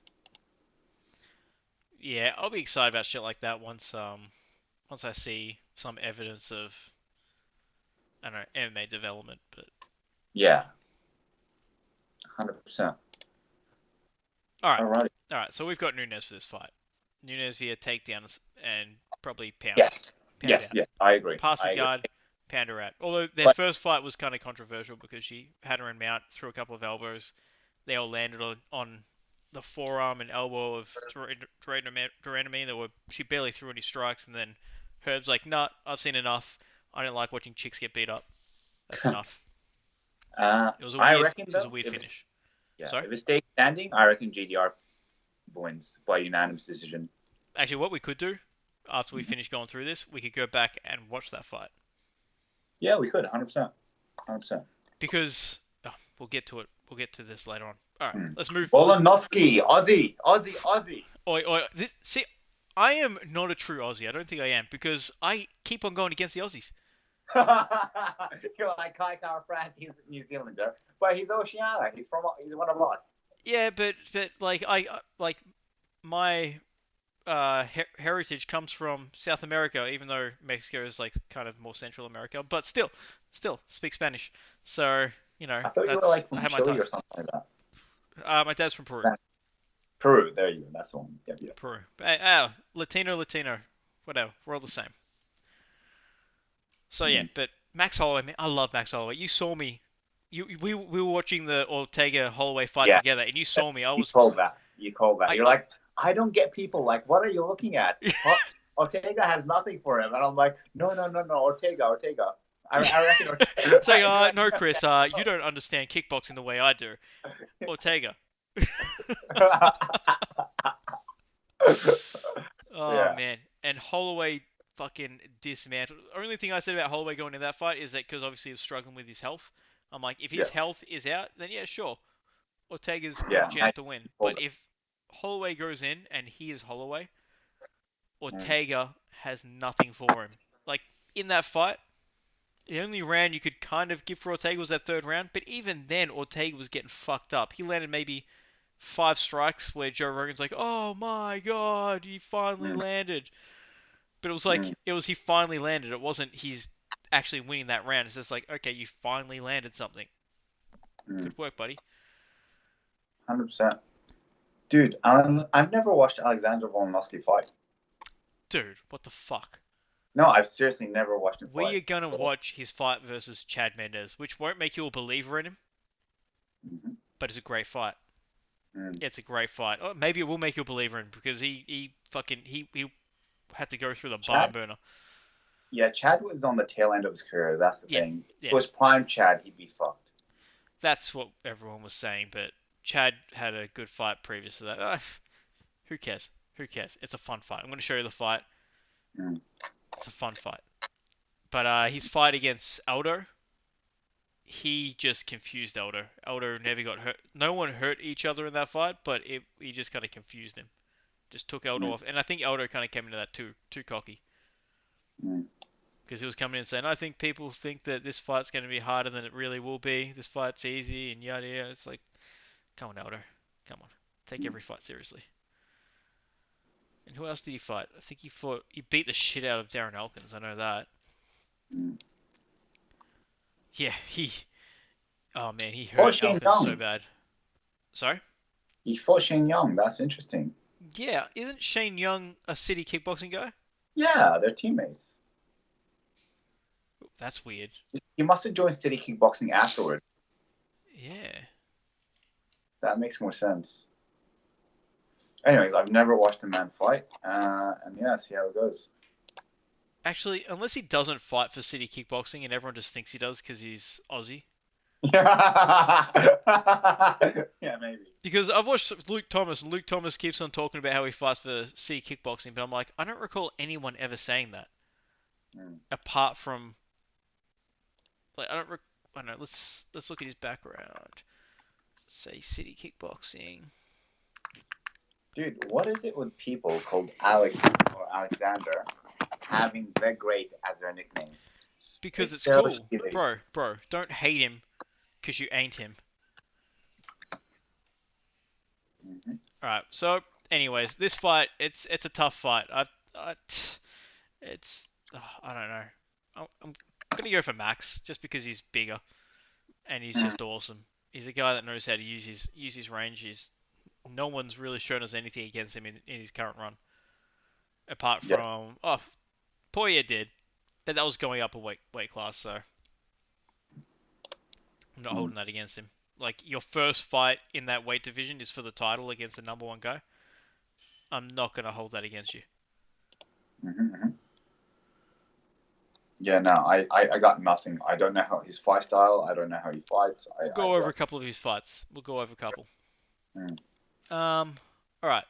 Yeah, I'll be excited about shit like that once I see some evidence of I don't know MMA development. But Yeah, 100%. All right, All right. all right. So we've got Nunes for this fight. Nunes via takedowns and probably Yes. pound Yes. out. Yes. I agree. Pass the I agree. guard, pound her out. Although their But first fight was kind of controversial because she had her in mount, threw a couple of elbows. They all landed on the forearm and elbow of Duranamine. She barely threw any strikes, and then Herb's like, "Nah, I've seen enough. I don't like watching chicks get beat up. That's enough." I reckon It was a though, weird finish. Sorry. if it stays standing, I reckon GDR wins by unanimous decision. Actually, what we could do after we Mhm. finish going through this, we could go back and watch that fight Yeah, we could, 100%. 100%. because we'll get to it. We'll get to this later on. All right, Hmm. let's move. Volkanovski, Aussie, Aussie, Aussie. This see, I am not a true Aussie. I don't think I am because I keep on going against the Aussies. You're like Kai France, he's a New Zealander, but he's Oceania. He's one of us. Yeah, but like like my heritage comes from South America, even though Mexico is like kind of more Central America, but still speak Spanish. So I thought you were that's like I from have my Chile or ties. something like that. My dad's from Peru. Peru, there you go. That's the one. Yep, yep. Peru. Latino, whatever. We're all the same. So yeah, Mm. but Max Holloway, man, I love Max Holloway. You saw me. We were watching the Ortega Holloway fight Yeah, together, and you saw me. I you was called that. You called that. I You're like, I don't get people. Like, what are you looking at? Ortega has nothing for him, and I'm like, no, no, no, no, Ortega, Ortega. I reckon it's like, I no, reckon Chris, you don't understand kickboxing the way I do. Ortega. Oh yeah, man, and Holloway fucking dismantled. The only thing I said about Holloway going in that fight is that because obviously he was struggling with his health. I'm like, if yeah, his health is out, then yeah, sure, Ortega's got a yeah. chance Nice. to win. Hold But if Holloway goes in and he is Holloway, it. Ortega has nothing for him. Like in that fight, the only round you could kind of give for Ortega was that third round, but even then Ortega was getting fucked up. He landed maybe 5 strikes where Joe Rogan's like, "Oh my god, he finally Mm, landed." But it was mm, like it was he finally landed. It wasn't he's actually winning that round. It's just like, okay, you finally landed something. mm. Good work, buddy. 100%. Dude, I've never watched Alexander Volkanovski fight. Dude, what the fuck? No, I've seriously never watched him We fight. are gonna watch his fight versus Chad Mendes, which won't make you a believer in him, Mm-hmm. but it's a great fight. Mm. It's a great fight. Oh, maybe it will make you a believer in him because he had to go through the barn Chad, burner. yeah, Chad was on the tail end of his career. That's the Yeah, thing. If it yeah. was prime Chad, he'd be fucked. That's what everyone was saying, but Chad had a good fight previous to that. Who cares? Who cares? It's a fun fight. I'm going to show you the fight. Mm. It's a fun fight. But his fight against Aldo, he just confused Aldo. Aldo never got hurt. No one hurt each other in that fight, but he just kind of confused him. Just took Aldo Mm. off, and I think Aldo kind of came into that too cocky Mm. because he was coming in saying, "I think people think that this fight's going to be harder than it really will be. This fight's easy and yada yada." It's like, come on, Aldo, come on, take Mm. every fight seriously. And who else did he fight? I think he beat the shit out of Darren Elkins. I know that. Mm. Yeah, oh man, he Oh, hurt Shane Elkins so Young. bad. Sorry? He fought Shane Young. That's interesting. Yeah, isn't Shane Young a city kickboxing guy? Yeah, they're teammates. That's weird. He must have joined City Kickboxing afterward. Yeah. That makes more sense. Anyways, I've never watched a man fight, and yeah, see how it goes. Actually, unless he doesn't fight for city kickboxing and everyone just thinks he does because he's Aussie. Yeah, maybe. Because I've watched Luke Thomas, and Luke Thomas keeps on talking about how he fights for city kickboxing, but I'm like, I don't recall anyone ever saying that. Mm. Apart from, like, I don't know, let's look at his background. Say city kickboxing. Dude, what is it with people called Alex or Alexander having the Great as their nickname? Because It's it's so cool. cheesy. Bro, don't hate him because you ain't him. Mhm. Alright, so anyways, this fight, it's a tough fight. It's I don't know. I'm gonna go for Max just because he's bigger. and he's Mm. just awesome. He's a guy that knows how to use his range. No one's really shown us anything against him in his current run, apart Yeah. from Poirier did, but that was going up a weight class, so I'm not Mm. holding that against him. Like your first fight in that weight division is for the title against the number one guy. I'm not gonna hold that against you. Mm-hmm. Yeah, no, I got nothing. I don't know how his fight style. I don't know how he fights. We'll I go over a don't. couple of his fights. We'll go over a couple. Mm. All right,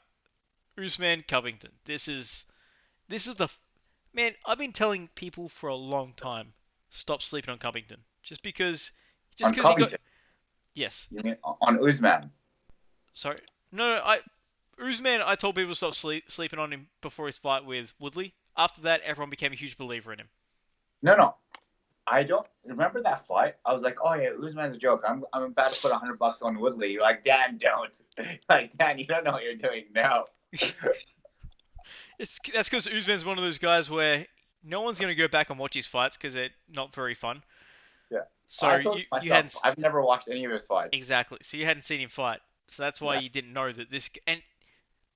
Usman Covington. This is the man. I've been telling people for a long time, stop sleeping on Covington. Just On because he got Covington, yes. you mean on Usman? Sorry, no, Usman. I told people to stop sleeping on him before his fight with Woodley. After that, everyone became a huge believer in him. No, no, I don't remember that fight. I was like, oh yeah, Usman's a joke. I'm about to put $100 on Woodley. You're like, Dan, don't. Like, Dan, you don't know what you're doing now. That's because Usman's one of those guys where no one's gonna go back and watch his fights because they're not very fun. Yeah, So I told you myself hadn't I've never watched any of his fights. exactly. So you hadn't seen him fight. So that's why Yeah, you didn't know that this and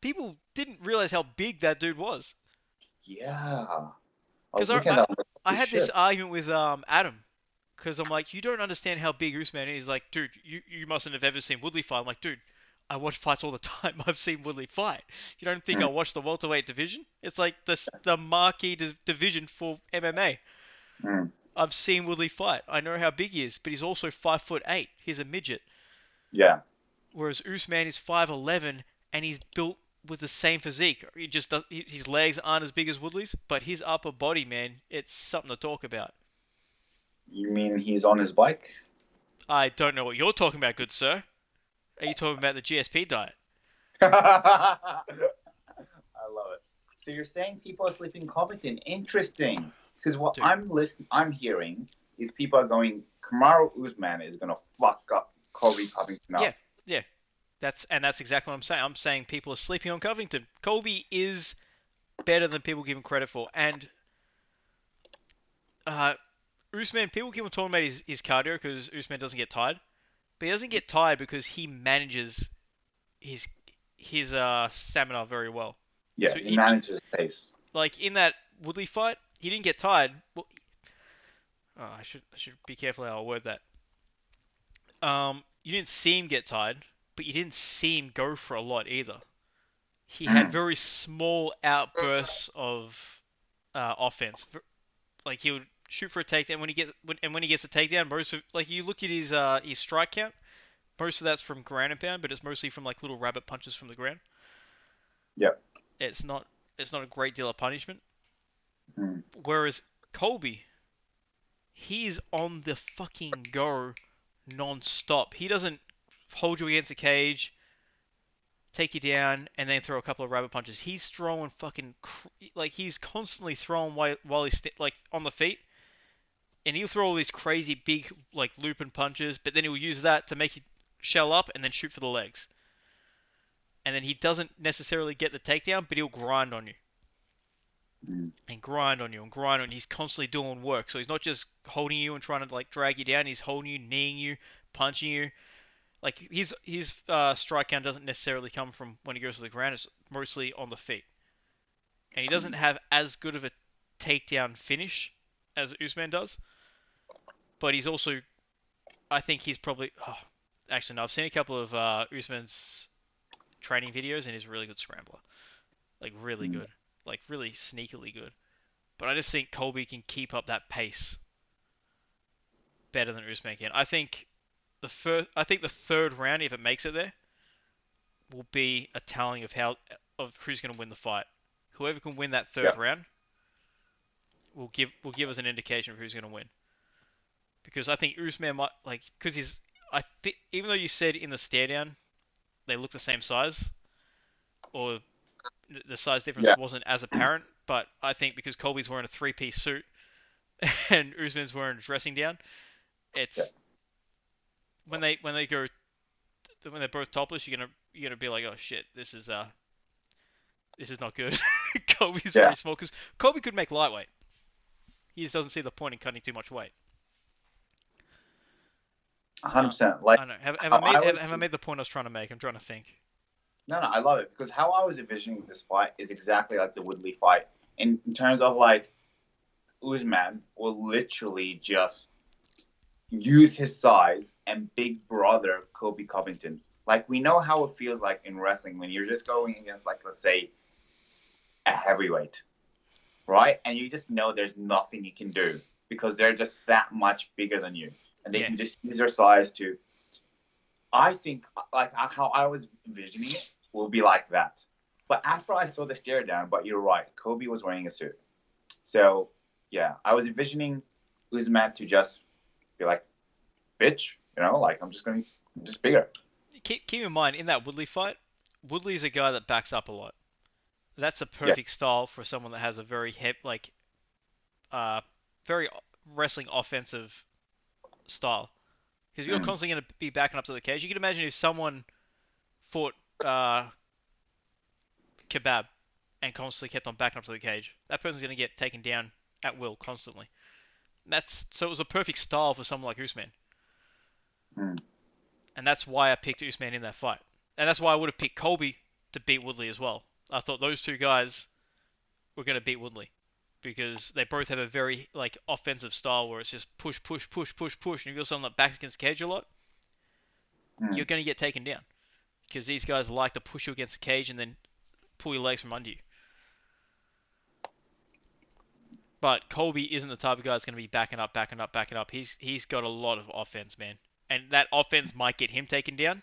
people didn't realize how big that dude was. yeah. I Because was looking at that. Like, I holy had this shit. argument with Adam. Because I'm like, you don't understand how big Usman is. He's like, dude, you mustn't have ever seen Woodley fight. I'm like, dude, I watch fights all the time. I've seen Woodley fight. You don't think I Mm, watch the welterweight division? It's like the marquee division for MMA. mm, I've seen Woodley fight. I know how big he is, but he's also 5'8". He's a midget. yeah. Whereas Usman is 5'11", and he's built with the same physique. He just does, his legs aren't as big as Woodley's, but his upper body, man, it's something to talk about. You mean he's on his bike? I don't know what you're talking about, good sir. Are you talking about the GSP diet? I love it. So you're saying people are sleeping Covington? Interesting. Because what Dude, I'm hearing is people are going, Kamaru Usman is gonna fuck up Kobe Covington yeah, up. yeah. That's exactly what I'm saying. I'm saying people are sleeping on Covington. Colby is better than people give him credit for, and uh, Usman, people keep on talking about his cardio because Usman doesn't get tired, but he doesn't get tired because he manages his his stamina very well. Yeah, So he manages pace. like in that Woodley fight, he didn't get tired. Well, I should be careful how I word that. You didn't see him get tired, but you didn't see him go for a lot either. He had Mm, very small outbursts of offense. Like he would shoot for a takedown when he gets a takedown. Most of like you look at his strike count, most of that's from ground and pound, but it's mostly from like little rabbit punches from the ground. yep. It's not a great deal of punishment. Mm, Whereas Colby, he is on the fucking go non-stop. He doesn't hold you against a cage, take you down, and then throw a couple of rabbit punches. He's throwing like he's constantly throwing while he's like on the feet, and he'll throw all these crazy big like looping punches, but then he'll use that to make you shell up and then shoot for the legs. And then he doesn't necessarily get the takedown, but he'll grind on you mm, and grind on you and grind on you. He's constantly doing work, so he's not just holding you and trying to like drag you down. He's holding you, kneeing you, punching you. Like his strike count doesn't necessarily come from when he goes to the ground. It's mostly on the feet, and he doesn't mm. have as good of a takedown finish as Usman does. But he's also, I think he's probably. Oh, actually, no. I've seen a couple of Usman's training videos, and he's a really good scrambler. Like really Mm. good, like really sneakily good. But I just think Colby can keep up that pace better than Usman can. I think the third round, if it makes it there, will be a telling of who's going to win the fight. Whoever can win that third Yeah. round will give us an indication of who's going to win. Because I think Usman might like because he's I think even though you said in the stare down they look the same size or the size difference Yeah. wasn't as apparent, but I think because Colby's wearing a three-piece suit and Usman's wearing a dressing down, Yeah. it's when they go when they're both topless, you're gonna be like, oh shit, this is not good. Colby's Yeah. very small because Colby could make lightweight. He just doesn't see the point in cutting too much weight. So, 100%. Like, I don't know. Have how I was, I made the point I was trying to make? I'm trying to think. no, I love it because how I was envisioning this fight is exactly like the Woodley fight in terms of like Usman will literally just use his size and big brother Kobe Covington. Like we know how it feels like in wrestling when you're just going against like let's say a heavyweight, right? And you just know there's nothing you can do because they're just that much bigger than you, and they Yeah. can just use their size to. I think like how I was envisioning it will be like that. But after I saw the stare down, but you're right, Kobe was wearing a suit. So yeah, I was envisioning Usman to just be like, bitch, like I'm just bigger. Keep in mind, in that Woodley fight, Woodley's a guy that backs up a lot. That's a Yeah. perfect style for someone that has a very uh, very wrestling offensive style. Because you're Mm. constantly going to be backing up to the cage. You can imagine if someone fought Kebab and constantly kept on backing up to the cage, that person's going to get taken down at will constantly. So it was a perfect style for someone like Usman, Mm. and that's why I picked Usman in that fight, and that's why I would have picked Colby to beat Woodley as well. I thought those two guys were going to beat Woodley because they both have a very like offensive style where it's just push, push, push, push, push, and if you're someone that backs against the cage a lot, you're Mm. going to get taken down because these guys like to push you against the cage and then pull your legs from under you. But Colby isn't the type of guy that's going to be backing up, backing up, backing up. He's got a lot of offense, man, and that offense might get him taken down.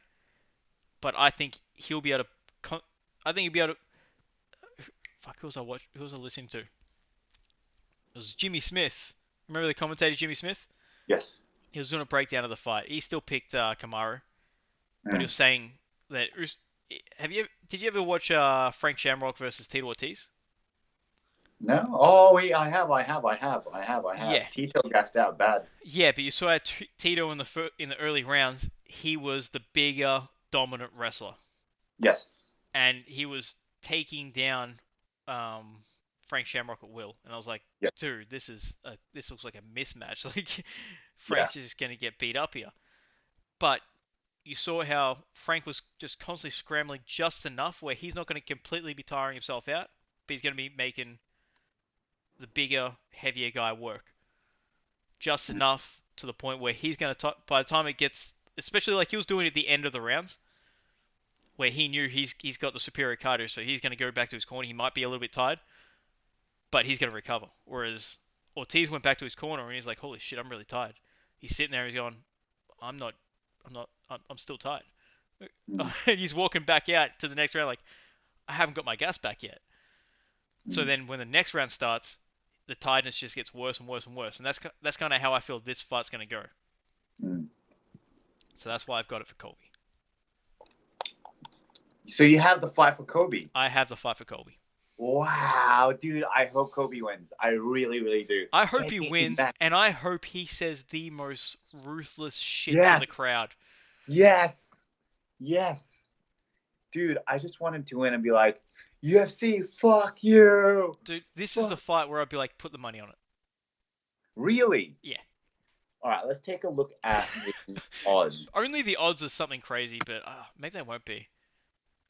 But I think he'll be able to. I think he'll be able to. Fuck, who was I watch? Who was I listening to? It was Jimmy Smith. Remember the commentator Jimmy Smith? Yes. He was doing a breakdown of the fight. He still picked Kamaru, but he Mm. was saying that. Did you ever watch Frank Shamrock versus Tito Ortiz? No. Oh wait, I have. Yeah, Tito gassed out bad. yeah, but you saw Tito in the early rounds. He was the bigger, dominant wrestler, Yes. and he was taking down um, Frank Shamrock at will. And I was like, Yeah. dude, this looks like a mismatch. Like Yeah. Frank's just gonna get beat up here. But you saw how Frank was just constantly scrambling just enough where he's not going to completely be tiring himself out, but he's going to be making the bigger, heavier guy work just Mm. enough to the point where he's going to, by the time it gets, especially like he was doing at the end of the rounds, where he knew he's got the superior cardio, so he's going to go back to his corner. He might be a little bit tired, but he's going to recover. Whereas Ortiz went back to his corner and he's like, holy shit, I'm really tired. He's sitting there, he's going, I'm not, I'm still tired. Mm. And he's walking back out to the next round like, I haven't got my gas back yet. So Mm. then when the next round starts, the tiredness just gets worse and worse and worse. And that's kind of how I feel this fight's going to go. Mm. So that's why I've got it for Colby. So you have the fight for Kobe. I have the fight for Colby. Wow, dude! I hope Kobe wins. I really, really do. I hope Get he me wins, back. and I hope he says the most ruthless shit to Yes. the crowd. Yes. Yes. Dude, I just want him to win and be like, UFC, fuck you. Dude, this is the fight where I'd be like, put the money on it. Really? Yeah. All right, let's take a look at the odds. Only the odds are something crazy, but maybe they won't be.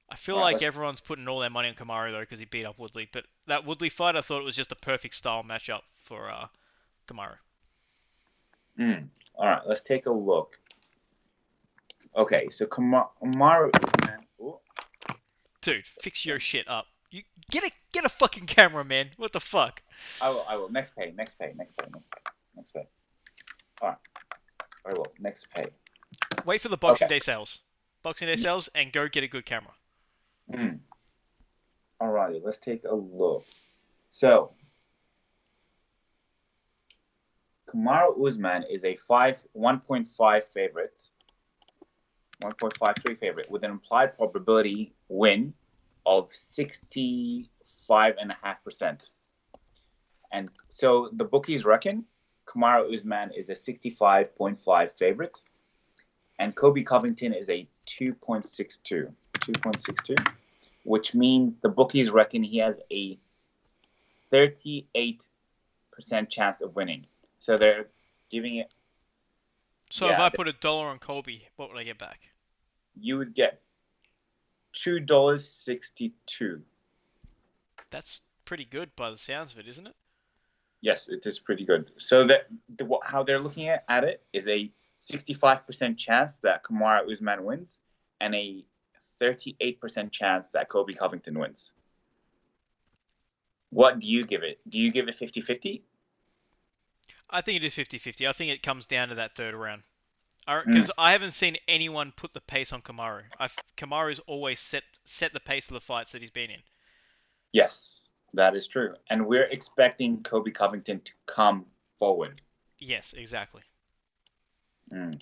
I feel All right, like everyone's putting all their money on Kamaru though because he beat up Woodley. But that Woodley fight, I thought it was just a perfect style matchup for Kamaru. All right, let's take a look. Okay, so Kamaru. Dude, fix your shit up. You get a fucking camera, man. What the fuck? I will. Next pay. All right, I will. Next pay. Wait for the Boxing Day sales. Boxing Day sales, and go get a good camera. Alrighty, let's take a look. So, Kamaru Usman is a 1.5 favorite, 1.53 favorite with an implied probability win of 65.5%. And so the bookies reckon Kamaru Usman is a 65.5 favorite, and Kobe Covington is a 2.62, which means the bookies reckon he has a 38% chance of winning. So they're giving it So if Yeah, I put $1 on Colby, what would I get back? you would get $2.62. That's pretty good by the sounds of it, isn't it? Yes, it is pretty good. So how they're looking at it is a 65% chance that Kamaru Usman wins and a 38% chance that Kobe Covington wins. What do you give it? Do you give it 50-50? I think it is 50-50. I think it comes down to that third round. Because Mm, I haven't seen anyone put the pace on Kamaru. Kamaru's always set the pace of the fights that he's been in. yes, that is true. And we're expecting Kobe Covington to come forward. Yes, exactly. Mm,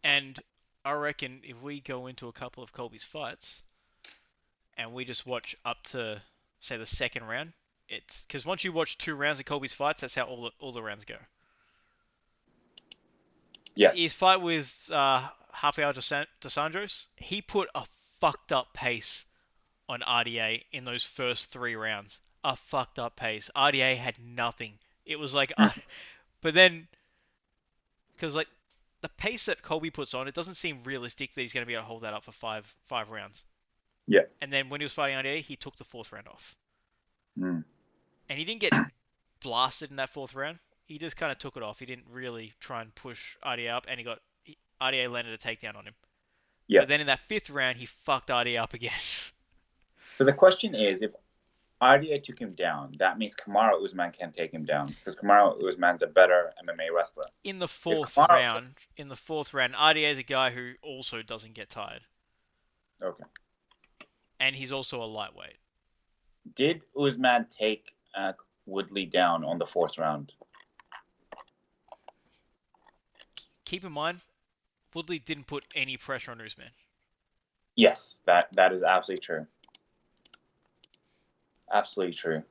And I reckon if we go into a couple of Colby's fights and we just watch up to say the second round, it's because once you watch 2 rounds of Colby's fights, that's how all the rounds go. yeah. His fight with Rafael dos Anjos, he put a fucked up pace on RDA in those first 3 rounds. A fucked up pace. RDA had nothing. It was like, Mm, but then, because like the pace that Colby puts on, it doesn't seem realistic that he's going to be able to hold that up for five rounds. yeah. And then when he was fighting RDA, he took the fourth round off, Mm, and he didn't get blasted in that fourth round. He just kind of took it off. He didn't really try and push RDA up, and RDA landed a takedown on him. yeah. But then in that fifth round, he fucked RDA up again. So the question is, if RDA took him down, that means Kamaru Usman can take him down because Kamaru Usman's a better MMA wrestler. in the If fourth Kamaru, round, RDA is a guy who also doesn't get tired, okay, and he's also a lightweight. did Usman take Woodley down on the fourth round? Keep in mind, Woodley didn't put any pressure on Usman. Yes, that is absolutely true. Absolutely true.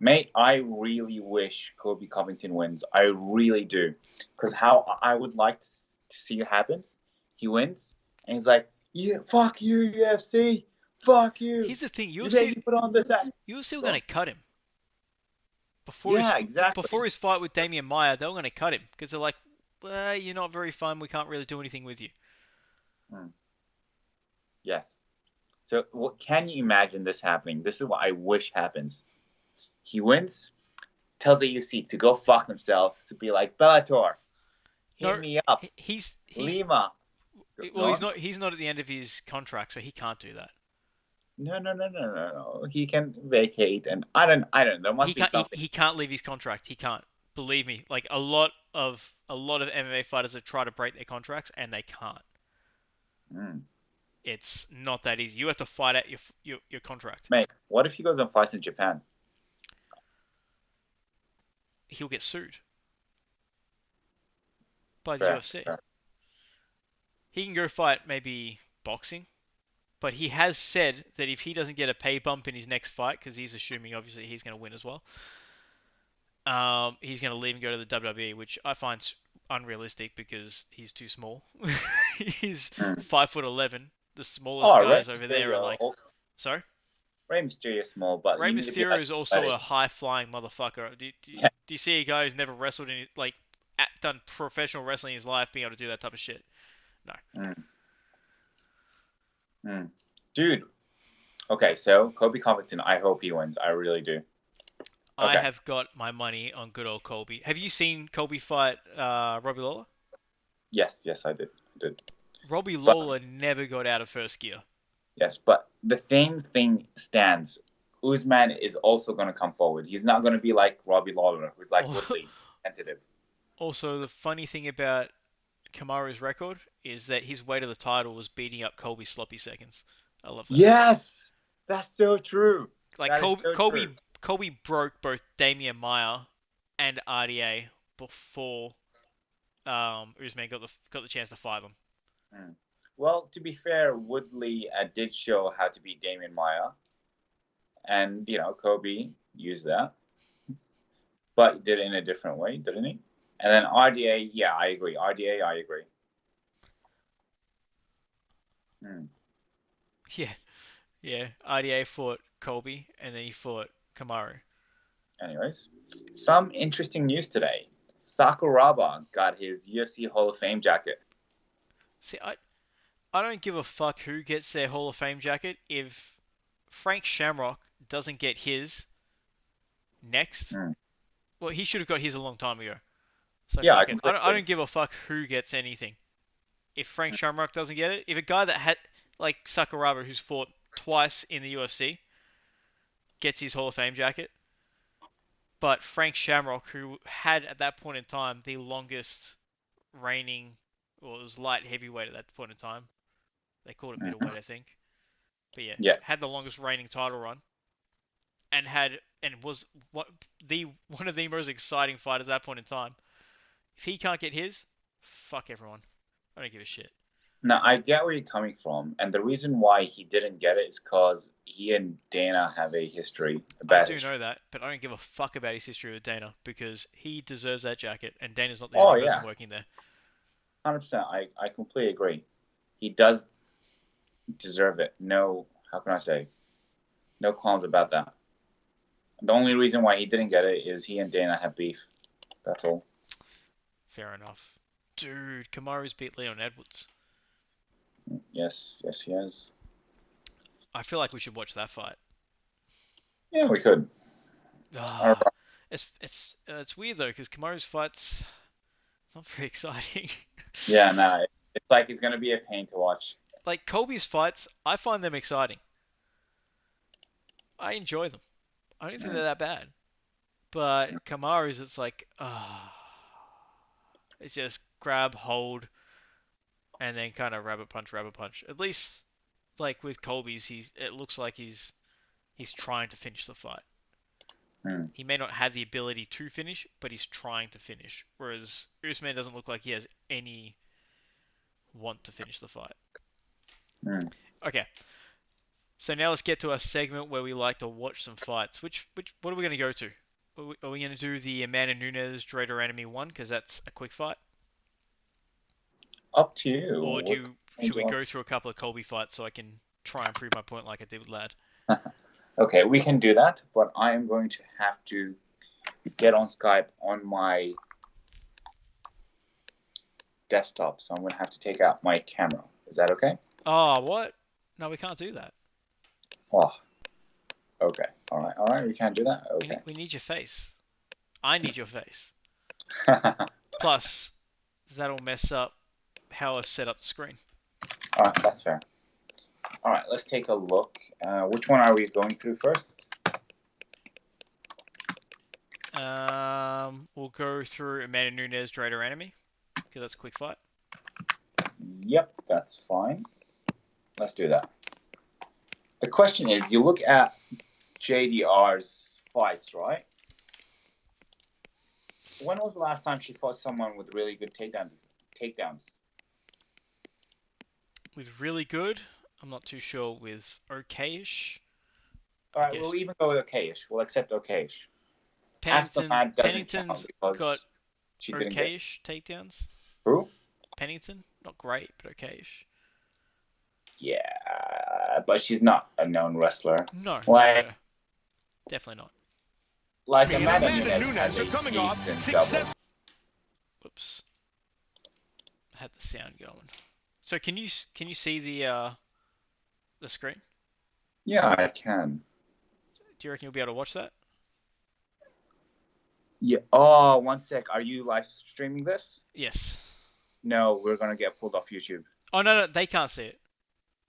Mate, I really wish Kobe Covington wins. I really do. Because how I would like to see it happens. He wins, and he's like, yeah, fuck you, UFC. Fuck you. Here's the thing: You made me put on this act. UFC were Go gonna on. cut him Yeah, before exactly. his fight with Damian Maia. They were gonna cut him because they're like, well, you're not very fun. We can't really do anything with you. Mm, yes. So what can you imagine this happening? This is what I wish happens. He wins, tells the UFC to go fuck themselves, to be like, Bellator, hit No, me up. he's Lima. well, Go on. he's not at the end of his contract, so he can't do that. No, no, no, no, no, no. He can vacate, and I don't. There He must be can't something. he can't leave his contract. He can't. Believe me, like a lot of MMA fighters have tried to break their contracts and they can't. Mm. It's not that easy. You have to fight out your contract. Mate, what if he goes and fights in Japan? He'll get sued by the Fair, UFC. fair. He can go fight maybe boxing, but he has said that if he doesn't get a pay bump in his next fight, because he's assuming obviously he's going to win as well, he's going to leave and go to the WWE, which I find unrealistic because he's too small. He's Mm. 5'11". The smallest Oh, Rey guys over there are Mysterio. like, sorry. Rey Mysterio is small, but Rey you need to be Mysterio like is also a athletic. high flying motherfucker. Yeah. Do you see a guy who's never wrestled in like done professional wrestling in his life being able to do that type of shit? No. Mm. Mm. Dude. Okay, so Kobe Covington, I hope he wins. I really do. I Okay. have got my money on good old Colby. Have you seen Colby fight Robbie Lawler? Yes, yes, I did. I did. Robbie But Lawler never got out of first gear. yes, but the same thing stands. Usman is also going to come forward. He's not going to be like Robbie Lawler, who's like Woodley, tentative. Also, the funny thing about Kamaru's record is that his way to the title was beating up Colby's sloppy seconds. I love that. Yes, that's so true. Like That is Colby, so true. Colby, Colby broke both Damian Maia and RDA before Usman got the chance to fight them. Mm. Well, to be fair, Woodley did show how to beat Damian Maia, and Kobe used that, but he did it in a different way, didn't he? And then RDA, yeah, I agree. RDA, I agree. Mm. Yeah, yeah. RDA fought Colby and then he fought Kamaru. Anyways, some interesting news today. Sakuraba got his UFC Hall of Fame jacket. See, I don't give a fuck who gets their Hall of Fame jacket if Frank Shamrock doesn't get his next. Mm. Well, he should have got his a long time ago. So Yeah, I fuck it. completely I agree. don't give a fuck who gets anything. If Frank Shamrock doesn't get it, if a guy that had like Sakuraba who's fought twice in the UFC gets his Hall of Fame jacket, but Frank Shamrock, who had at that point in time the longest reigning, well, it was light heavyweight at that point in time. They called it Mhm. middleweight, I think. But yeah, Yeah. had the longest reigning title run and was one of the most exciting fighters at that point in time. If he can't get his, fuck everyone. I don't give a shit. Now, I get where you're coming from, and the reason why he didn't get it is because he and Dana have a history, a I bad do history. know that, but I don't give a fuck about his history with Dana because he deserves that jacket, and Dana's not the Oh, only person yeah, working there. 100%. I completely agree. He does deserve it. No, how can I say? No qualms about that. The only reason why he didn't get it is he and Dana have beef. That's all. Fair enough. Dude, Kamaru's beat Leon Edwards. Yes, yes, he has. I feel like we should watch that fight. Yeah, we could. Ah, it's weird though because Kamaru's fights it's not very exciting. Yeah, nah, it's like it's gonna be a pain to watch. Like Colby's fights, I find them exciting. I enjoy them. I don't think Mm, they're that bad. But Kamaru's, it's like, it's just grab, hold, and then kind of rabbit punch, rabbit punch. At least, like with Colby's, it looks like he's trying to finish the fight. mm, He may not have the ability to finish, but he's trying to finish. Whereas Usman doesn't look like he has any want to finish the fight. mm. Okay, so now let's get to our segment where we like to watch some fights. What are we going to go to? Are we going to do the Amanda Nunes Drader Enemy one because that's a quick fight, Up to you. or What can should you we do? go through a couple of Colby fights so I can try and prove my point like I did with Lad? Okay, we can do that, but I am going to have to get on Skype on my desktop, so I'm going to have to take out my camera. Is that okay? Oh, what? No, we can't do that. Oh, okay. All right. We can't do that. We Okay. we need your face. I need your face. Plus, that'll mess up how I've set up the screen. All right, that's fair. All right, let's take a look. Which one are we going through first? We'll go through Amanda Nunes Drader Enemy because that's a quick fight. Yep, that's fine. Let's do that. The question is, you look at JDR's fights, right? When was the last time she fought someone with really good takedowns? With really good, I'm not too sure. With okayish, All I right, guess we'll even go with okayish. We'll accept okayish. Aspinall doesn't count Pennington's got because she didn't get okayish takedowns. who? Pennington, not great, but okayish. Yeah, but she's not a known wrestler. No, Like, definitely not. like Me and Amanda Amanda Nunes has Nunes a are coming off decent success. double. Whoops, I had the sound going. So can you see the screen? Yeah, I can. Do you reckon you'll be able to watch that? Yeah. Oh, one sec. Are you live streaming this? Yes. No, we're gonna get pulled off YouTube. Oh no, they can't see it.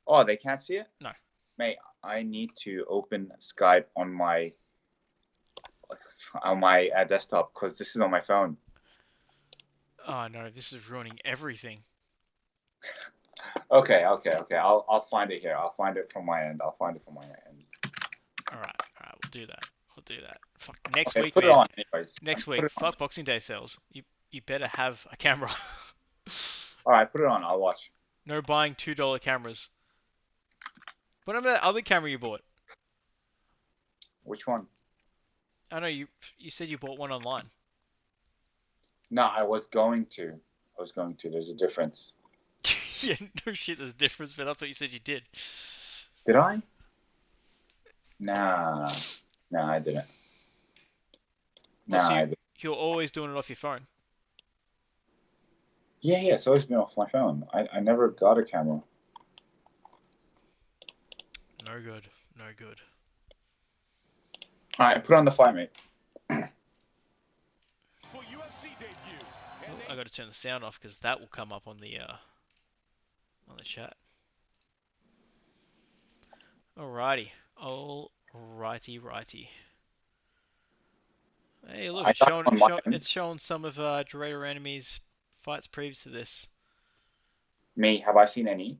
Oh, they can't see it? No. Mate, I need to open Skype on my desktop because this is on my phone. Oh no, this is ruining everything. Okay. I'll find it here. I'll find it from my end. All right, we'll do that. Fuck, next Okay, week, put it man. on anyways. Next Put week, it on. fuck Boxing Day sales. You better have a camera. All right, put it on. I'll watch. No buying $2 cameras. What about that other camera you bought? Which one? I know you said you bought one online. No, I was going to. There's a difference. Yeah, no shit, there's a difference, but I thought you said you did. Did I? Nah, I didn't. Plus, Nah, I didn't. you're always doing it off your phone. Yeah, yeah, it's always been off my phone. I never got a camera. No good. No good. All right, put on the fight, mate. For UFC debuts. Oh, I got to turn the sound off because that will come up on the chat. Alrighty. Alrighty, righty. Hey, look, I got on my end. it's showing some of Dorado Enemy's fights previous to this. Me, have I seen any?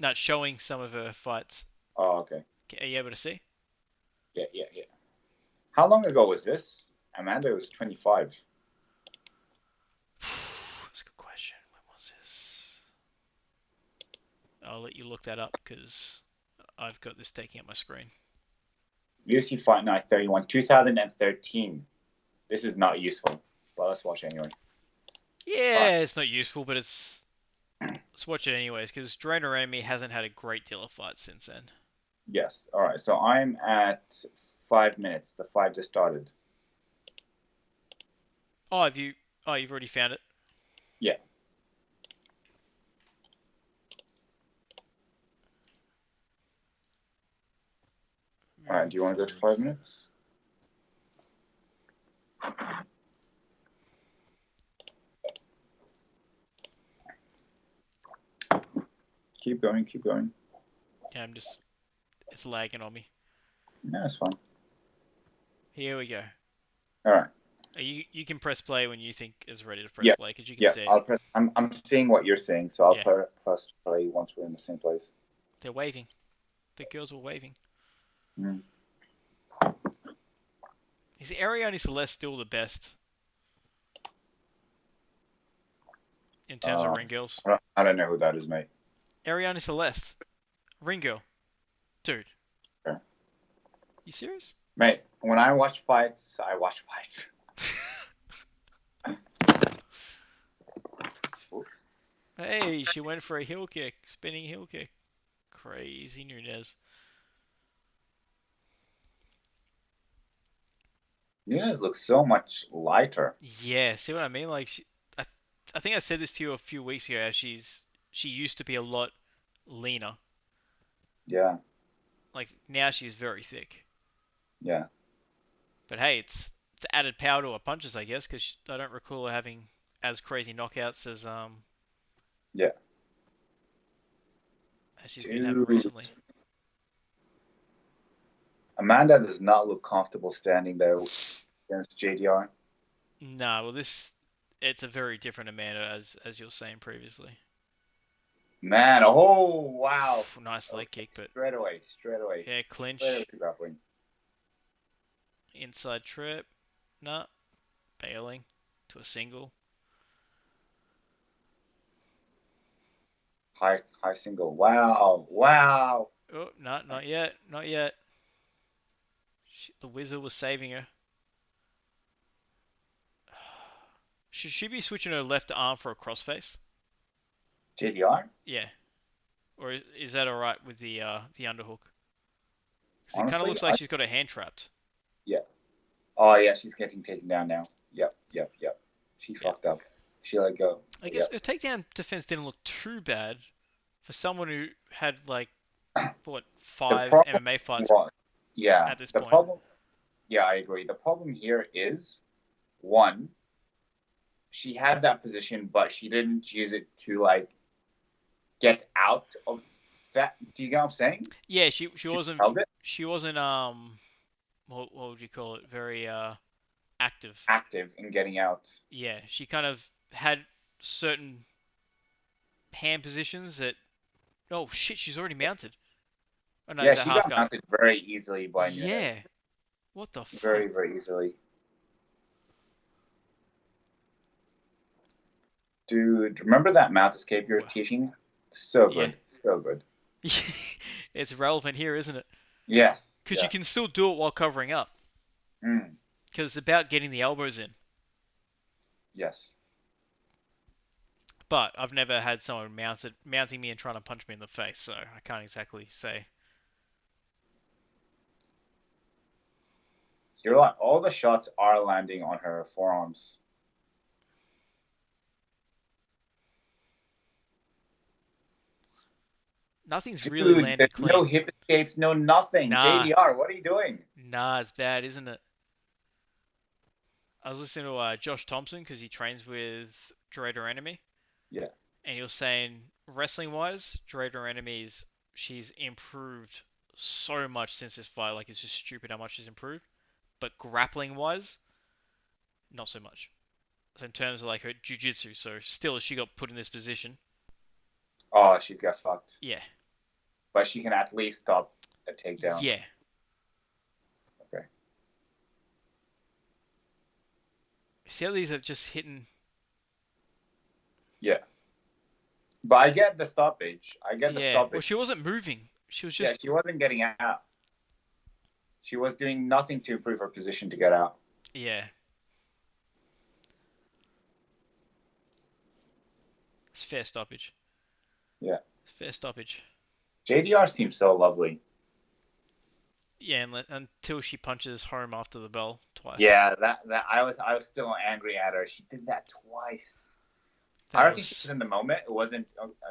No, it's showing some of her fights. Oh, okay. Are you able to see? Yeah, yeah, yeah. How long ago was this? Amanda was 25. That's a good question. When was this? I'll let you look that up because I've got this taking up my screen. UFC Fight Night 31, 2013. This is not useful, but let's watch anyway. Yeah, it's not useful, but let's watch it anyways because Dorado Enemy hasn't had a great deal of fights since then. Yes. All right. So I'm at 5 minutes. The fight just started. Oh, you've already found it. Yeah. All right. Do you want to go to 5 minutes? Keep going. Keep going. Yeah, it's lagging on me. No, it's fine. Here we go. All right. You can press play when you think is ready to press Yeah. play because you can Yeah. see it. I'll press. I'm seeing what you're seeing, so I'll Yeah. press play once we're in the same place. They're waving. The girls were waving. Mm. Is Ariane Celeste still the best in terms of ring girls? I don't know who that is, mate. Ariane Celeste, ring girl, dude. Okay. You serious? Mate, when I watch fights, I watch fights. Hey, she went for a heel kick, spinning heel kick. Crazy Nunez. Nunez looks so much lighter. Yeah, see what I mean? Like, I think I said this to you a few weeks ago. She used to be a lot leaner. Yeah. Like now she's very thick. Yeah. But hey, it's added power to her punches, I guess, because I don't recall her having as crazy knockouts Yeah. as she's been having Dude. recently. Amanda does not look comfortable standing there against JDR. Nah, well it's a very different Amanda as you were saying previously. Man, oh wow. Nice leg Okay, kick, but straight away. yeah, Straight away clinch, grappling. inside trip, nah, bailing to a single. High single. Wow. Wow. Oh, no, not yet, not yet. The wizard was saving her. Should she be switching her left arm for a crossface? JDR? Yeah, or is that all right with the underhook? Because it kind of Honestly, looks like she's got her hand trapped. yeah. Oh yeah, she's getting taken down now. Yep, yep, yep. She Yeah. fucked up. She let go. I guess Yep. her takedown defense didn't look too bad for someone who had like what The 5 problem MMA fights was, yeah, at this the point. problem, yeah, I agree. The problem here is, one, she had that position, but she didn't use it to like get out of that. Do you get what I'm saying? Yeah, she She wasn't held it she wasn't what would you call it? Very active. active in getting out. Yeah, she kind of had certain hand positions that. Oh shit, she's already mounted. Oh no, is Yeah, that she half got guard? mounted very easily by Nunez. Yeah. What the fuck? Very, very easily. Dude, remember that mount escape you were Ooh. teaching? So Yeah. good. So good. It's relevant here, isn't it? Yes. Because you Yes. can still do it while covering up. Mm, Because it's about getting the elbows in. yes. But I've never had someone mounting me and trying to punch me in the face, so I can't exactly say. You're like all the shots are landing on her forearms. Nothing's really Dude, landed there's clean. no hip escapes, no nothing. Nah, JDR, what are you doing? nah, it's bad, isn't it? I was listening to Josh Thompson because he trains with Dreader Enemy, Yeah. and he was saying wrestling wise, Dreader Enemy's she's improved so much since this fight. Like it's just stupid how much she's improved. But grappling wise, not so much. So in terms of like her jiu-jitsu, so still she got put in this position. Oh, she got fucked. Yeah, But she can at least stop a takedown. yeah. Okay. See how these are just hitting. Yeah. But I get the stoppage. Yeah. Well, she wasn't moving. She was Yeah, just. she wasn't getting out. She was doing nothing to improve her position to get out. Yeah. It's fair stoppage. Yeah. It's fair stoppage. JDR seems so lovely. Yeah, until she punches home after the bell twice. Yeah, that I was still angry at her. She did that twice. I reckon she was in the moment. It wasn't.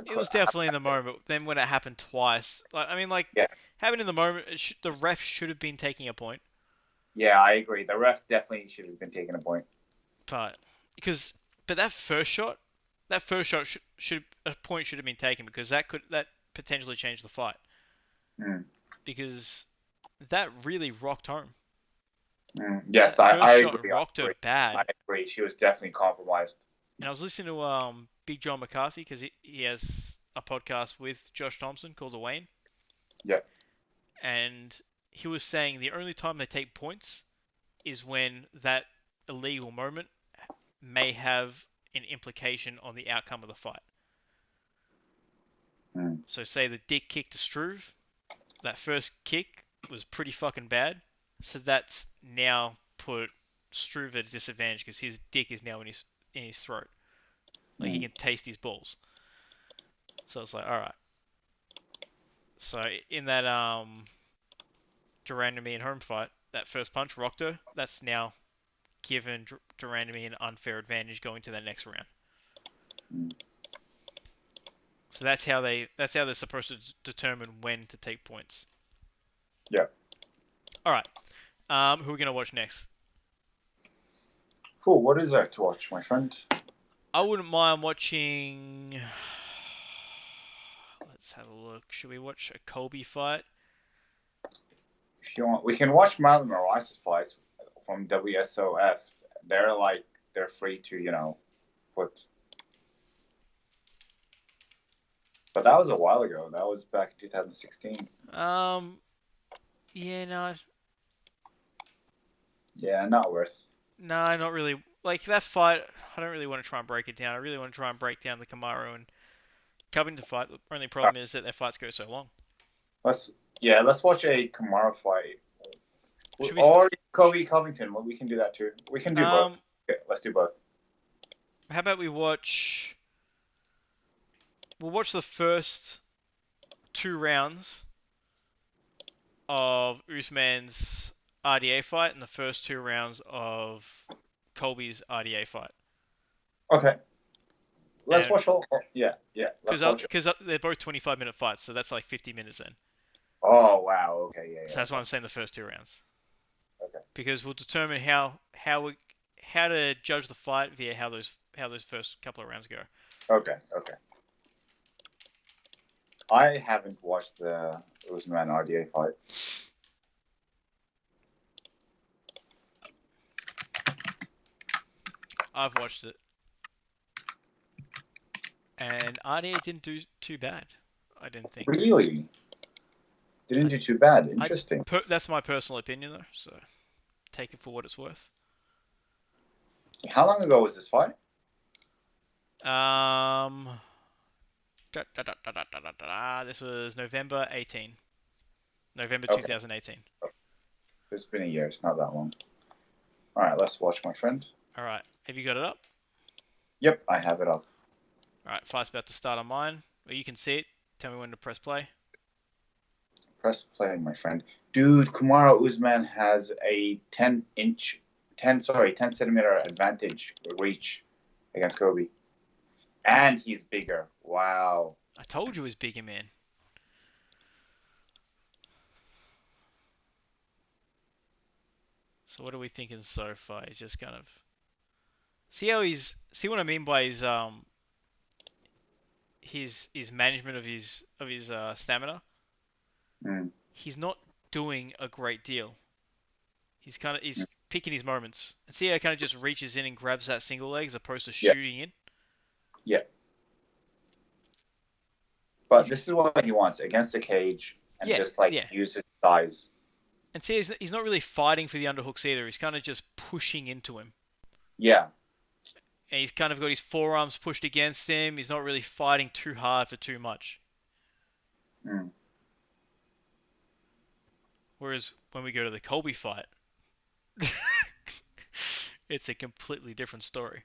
It was definitely in the moment. Then when it happened twice, like I mean, like Yeah. having in the moment, the ref should have been taking a point. Yeah, I agree. The ref definitely should have been taking a point. But that first shot should a point should have been taken because that potentially change the fight. Mm. Because that really rocked home. Yes, That I first agree. shot rocked her bad. I agree. She was definitely compromised. And I was listening to Big John McCarthy because he has a podcast with Josh Thompson called The Wayne. Yeah. And he was saying the only time they take points is when that illegal moment may have an implication on the outcome of the fight. Mm. So say the dick kick to Struve, that first kick was pretty fucking bad. So that's now put Struve at a disadvantage because his dick is now in his throat. Like he can taste his balls. So it's like, alright. So in that Durandamy and home fight, that first punch rocked her. That's now given Durandamy an unfair advantage going to that next round. Mm. So that's how they're supposed to determine when to take points. Yeah. Alright. Who are we gonna watch next? Cool. What is there to watch, my friend? I wouldn't mind watching. Let's have a look. Should we watch a Colby fight? If you want, we can watch Marlon Moraes' fights from WSOF. They're free to put. But that was a while ago. That was back in 2016. Yeah, no. Yeah, not worth. No, not really. Like that fight, I don't really want to try and break it down. I really want to try and break down the Kamaru and Covington fight. The only problem is that their fights go so long. Let's watch a Kamaru fight. Or Kobe Covington. Well, we can do that too. We can do both. Okay, let's do both. How about we watch? We'll watch the first 2 rounds of Usman's RDA fight and the first 2 rounds of Colby's RDA fight. Okay. Let's watch all. Yeah. Because they're both 25-minute fights, so that's like 50 minutes then. Oh wow. Okay. Yeah. So that's why I'm saying the first 2 rounds. Okay. Because we'll determine how to judge the fight via how those first couple of rounds go. Okay. I haven't watched the Usman RDA fight. I've watched it. And RDA didn't do too bad, I didn't think. Really? Didn't do too bad. Interesting. That's my personal opinion, though, so take it for what it's worth. How long ago was this fight? This was November 18. November Okay. 2018. It's been a year. It's not that long. All right, let's watch, my friend. All right, have you got it up? Yep, I have it up. All right, fight's about to start on mine. Well, you can see it. Tell me when to press play. Press play, my friend. Dude, Kamaru Usman has a 10 centimeter advantage reach against Kobe. And he's bigger. Wow. I told you he was bigger, man. So what are we thinking so far? He's just kind of see what I mean by his management of his stamina. Mm. He's not doing a great deal. He's picking his moments. And see how he kind of just reaches in and grabs that single leg as opposed to Yeah. shooting in. Yeah. But He's, this is what he wants against the cage and yeah, just like yeah. use his thighs. And see, he's not really fighting for the underhooks either. He's kind of just pushing into him. Yeah. And he's kind of got his forearms pushed against him. He's not really fighting too hard for too much. Mm. Whereas when we go to the Colby fight, it's a completely different story.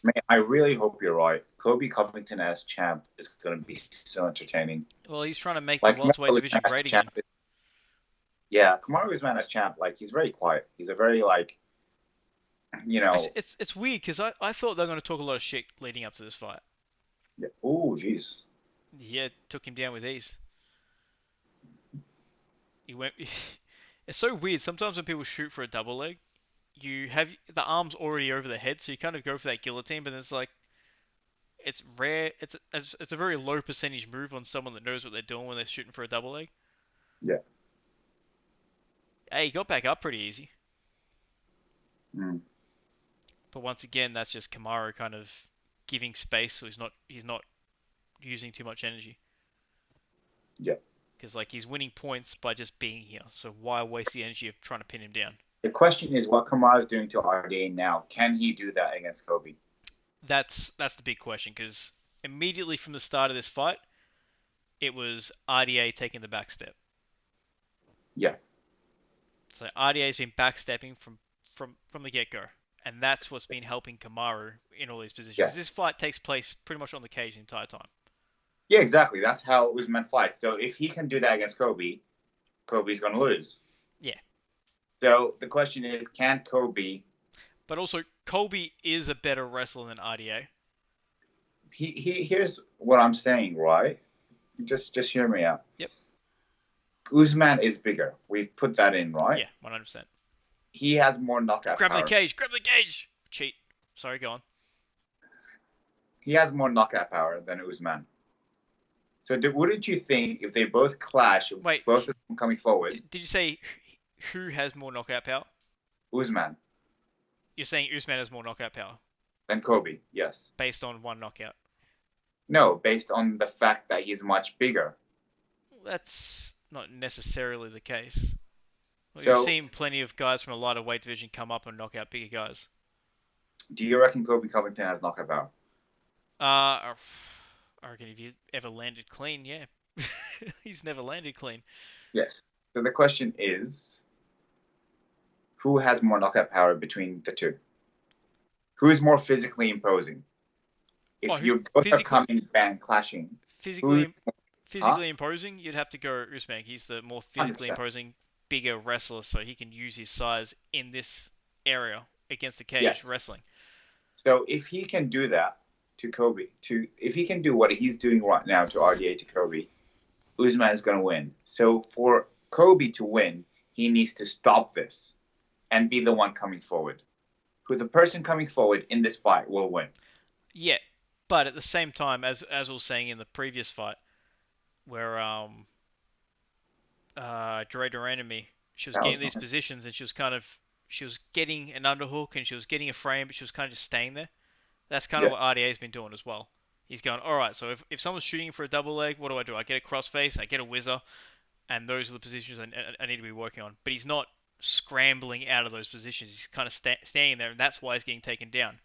Man, I really hope you're right. Kobe Covington as champ is going to be so entertaining. Well, he's trying to make the Like welterweight Kamaru division Usman as great again. champ. Yeah, Kamaru Usman as champ, like he's very quiet. He's a very like, you know. Actually, it's weird because I thought they were going to talk a lot of shit leading up to this fight. Yeah. Oh, jeez. Yeah, took him down with ease. He went. It's so weird. Sometimes when people shoot for a double leg, you have the arms already over the head, so you kind of go for that guillotine. But it's like it's rare. It's a very low percentage move on someone that knows what they're doing when they're shooting for a double leg. Yeah. Hey, he got back up pretty easy. Mm. But once again, that's just Kamaru kind of giving space, so he's not using too much energy. Yeah. Because like he's winning points by just being here, so why waste the energy of trying to pin him down? The question is what Kamaru is doing to RDA now. Can he do that against Kobe? That's the big question. Because immediately from the start of this fight, it was RDA taking the back step. Yeah. So RDA's been backstepping from the get go, and that's what's been helping Kamaru in all these positions. Yes. This fight takes place pretty much on the cage the entire time. Yeah, exactly. That's how it was meant fights. So if he can do that against Kobe, Kobe's going to lose. Yeah. So the question is, can Kobe? But also, Colby is a better wrestler than RDA. Here's what I'm saying, right? Just hear me out. Yep. Usman is bigger. We've put that in, right? Yeah, 100%. He has more knockout Grab power. the cage! Grab the cage! Cheat. Sorry, go on. He has more knockout power than Usman. So wouldn't you think if they both clash, Wait, both of them coming forward, did you say who has more knockout power? Usman You're saying Usman has more knockout power than Kobe? Yes. based on one knockout. No, based on the fact that he's much bigger. That's not necessarily the case. Well, So- you've seen plenty of guys from a lighter weight division come up and knock out bigger guys. Do you reckon Kobe Covington has knockout power? I reckon if you ever landed clean, yeah. He's never landed clean. Yes. So the question is, who has more knockout power between the two? Who is more physically imposing? If Oh, who- you both are physically- coming and clashing, Physically Huh? imposing, you'd have to go Usman. He's the more physically 100%. imposing, bigger wrestler, so he can use his size in this area against the cage Yes. wrestling. so if he can do that to Kobe, if he can do what he's doing right now to RDA to Kobe, Usman is going to win. So for Kobe to win, he needs to stop this and be the one coming forward. Who the person coming forward in this fight will win. Yeah, but at the same time, as I was saying in the previous fight, where Dre Duranami, she was That getting was these nice. positions and she was getting an underhook and she was getting a frame, but she was kind of just staying there. That's kind of Yeah. what RDA's been doing as well. He's going, all right, so if someone's shooting for a double leg, what do? I get a crossface, I get a whizzer, and those are the positions I need to be working on. But he's not scrambling out of those positions. He's kind of standing there, and that's why he's getting taken down.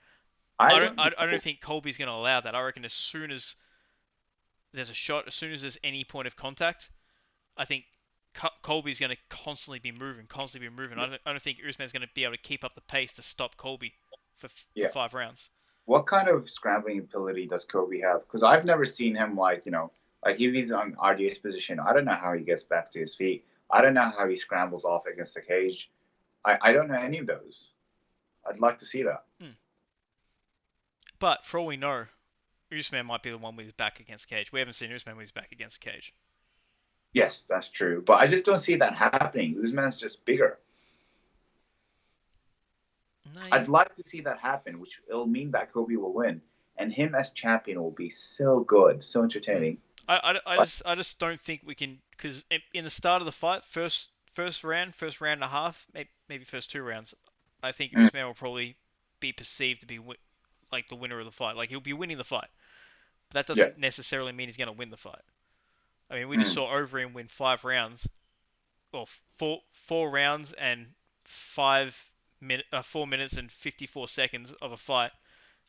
I don't think Colby's going to allow that. I reckon as soon as there's a shot, as soon as there's any point of contact, I think Colby's going to constantly be moving. I don't think Usman's going to be able to keep up the pace to stop Colby for 5 rounds. What kind of scrambling ability does Kobe have? Because I've never seen him like if he's on RDA's position, I don't know how he gets back to his feet. I don't know how he scrambles off against the cage. I don't know any of those. I'd like to see that. But for all we know, Usman might be the one with his back against cage. We haven't seen Usman with his back against cage. Yes, that's true. But I just don't see that happening. Usman's just bigger. No, I'd like to see that happen, which it'll mean that Kobe will win. And him as champion will be so good, so entertaining. I just don't think we can, because in the start of the fight, first round, first round and a half, maybe first 2 rounds, I think Mm. Usman will probably be perceived to be like the winner of the fight. Like he'll be winning the fight. But that Yeah. doesn't necessarily mean he's going to win the fight. I mean, we just Mm. saw Overeem win 5 rounds, or four rounds and 4 minutes and 54 seconds of a fight,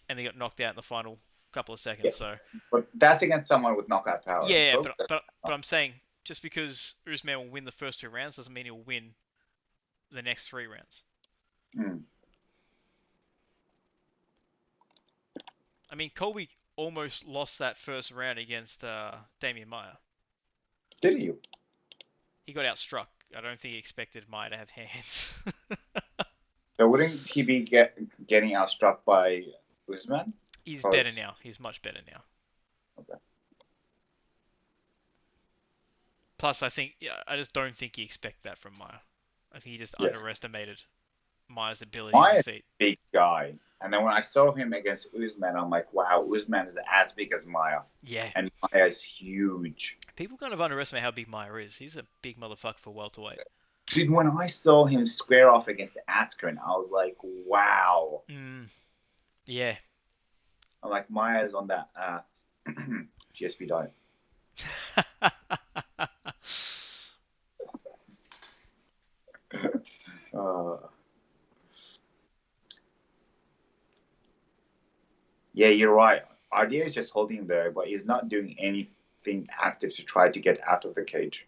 and they got knocked out in the final couple of Yeah. seconds. So But that's against someone with knockout power. yeah, Kobe- but I'm saying just because Usman will win the first 2 rounds doesn't mean he'll win the next 3 rounds. Mm. I mean, Colby almost lost that first round against Damian Maia. Did you? He got outstruck. I don't think he expected Maia to have hands. So wouldn't he be getting outstruck by Usman? He's Cause... better now. He's much better now. Okay. Plus, I just don't think he expected that from Maia. I think he just Yes. underestimated Maia's ability Maia's to defeat. big guy. And then when I saw him against Usman, I'm like, wow, Usman is as big as Maia. Yeah. And Maia is huge. People kind of underestimate how big Maia is. He's a big motherfucker for welterweight. Dude, when I saw him square off against Askren, I was like, wow. Yeah. I'm like, Maia's on that GSP diet. Yeah, you're right. RDA is just holding him there, but he's not doing anything active to try to get out of the cage.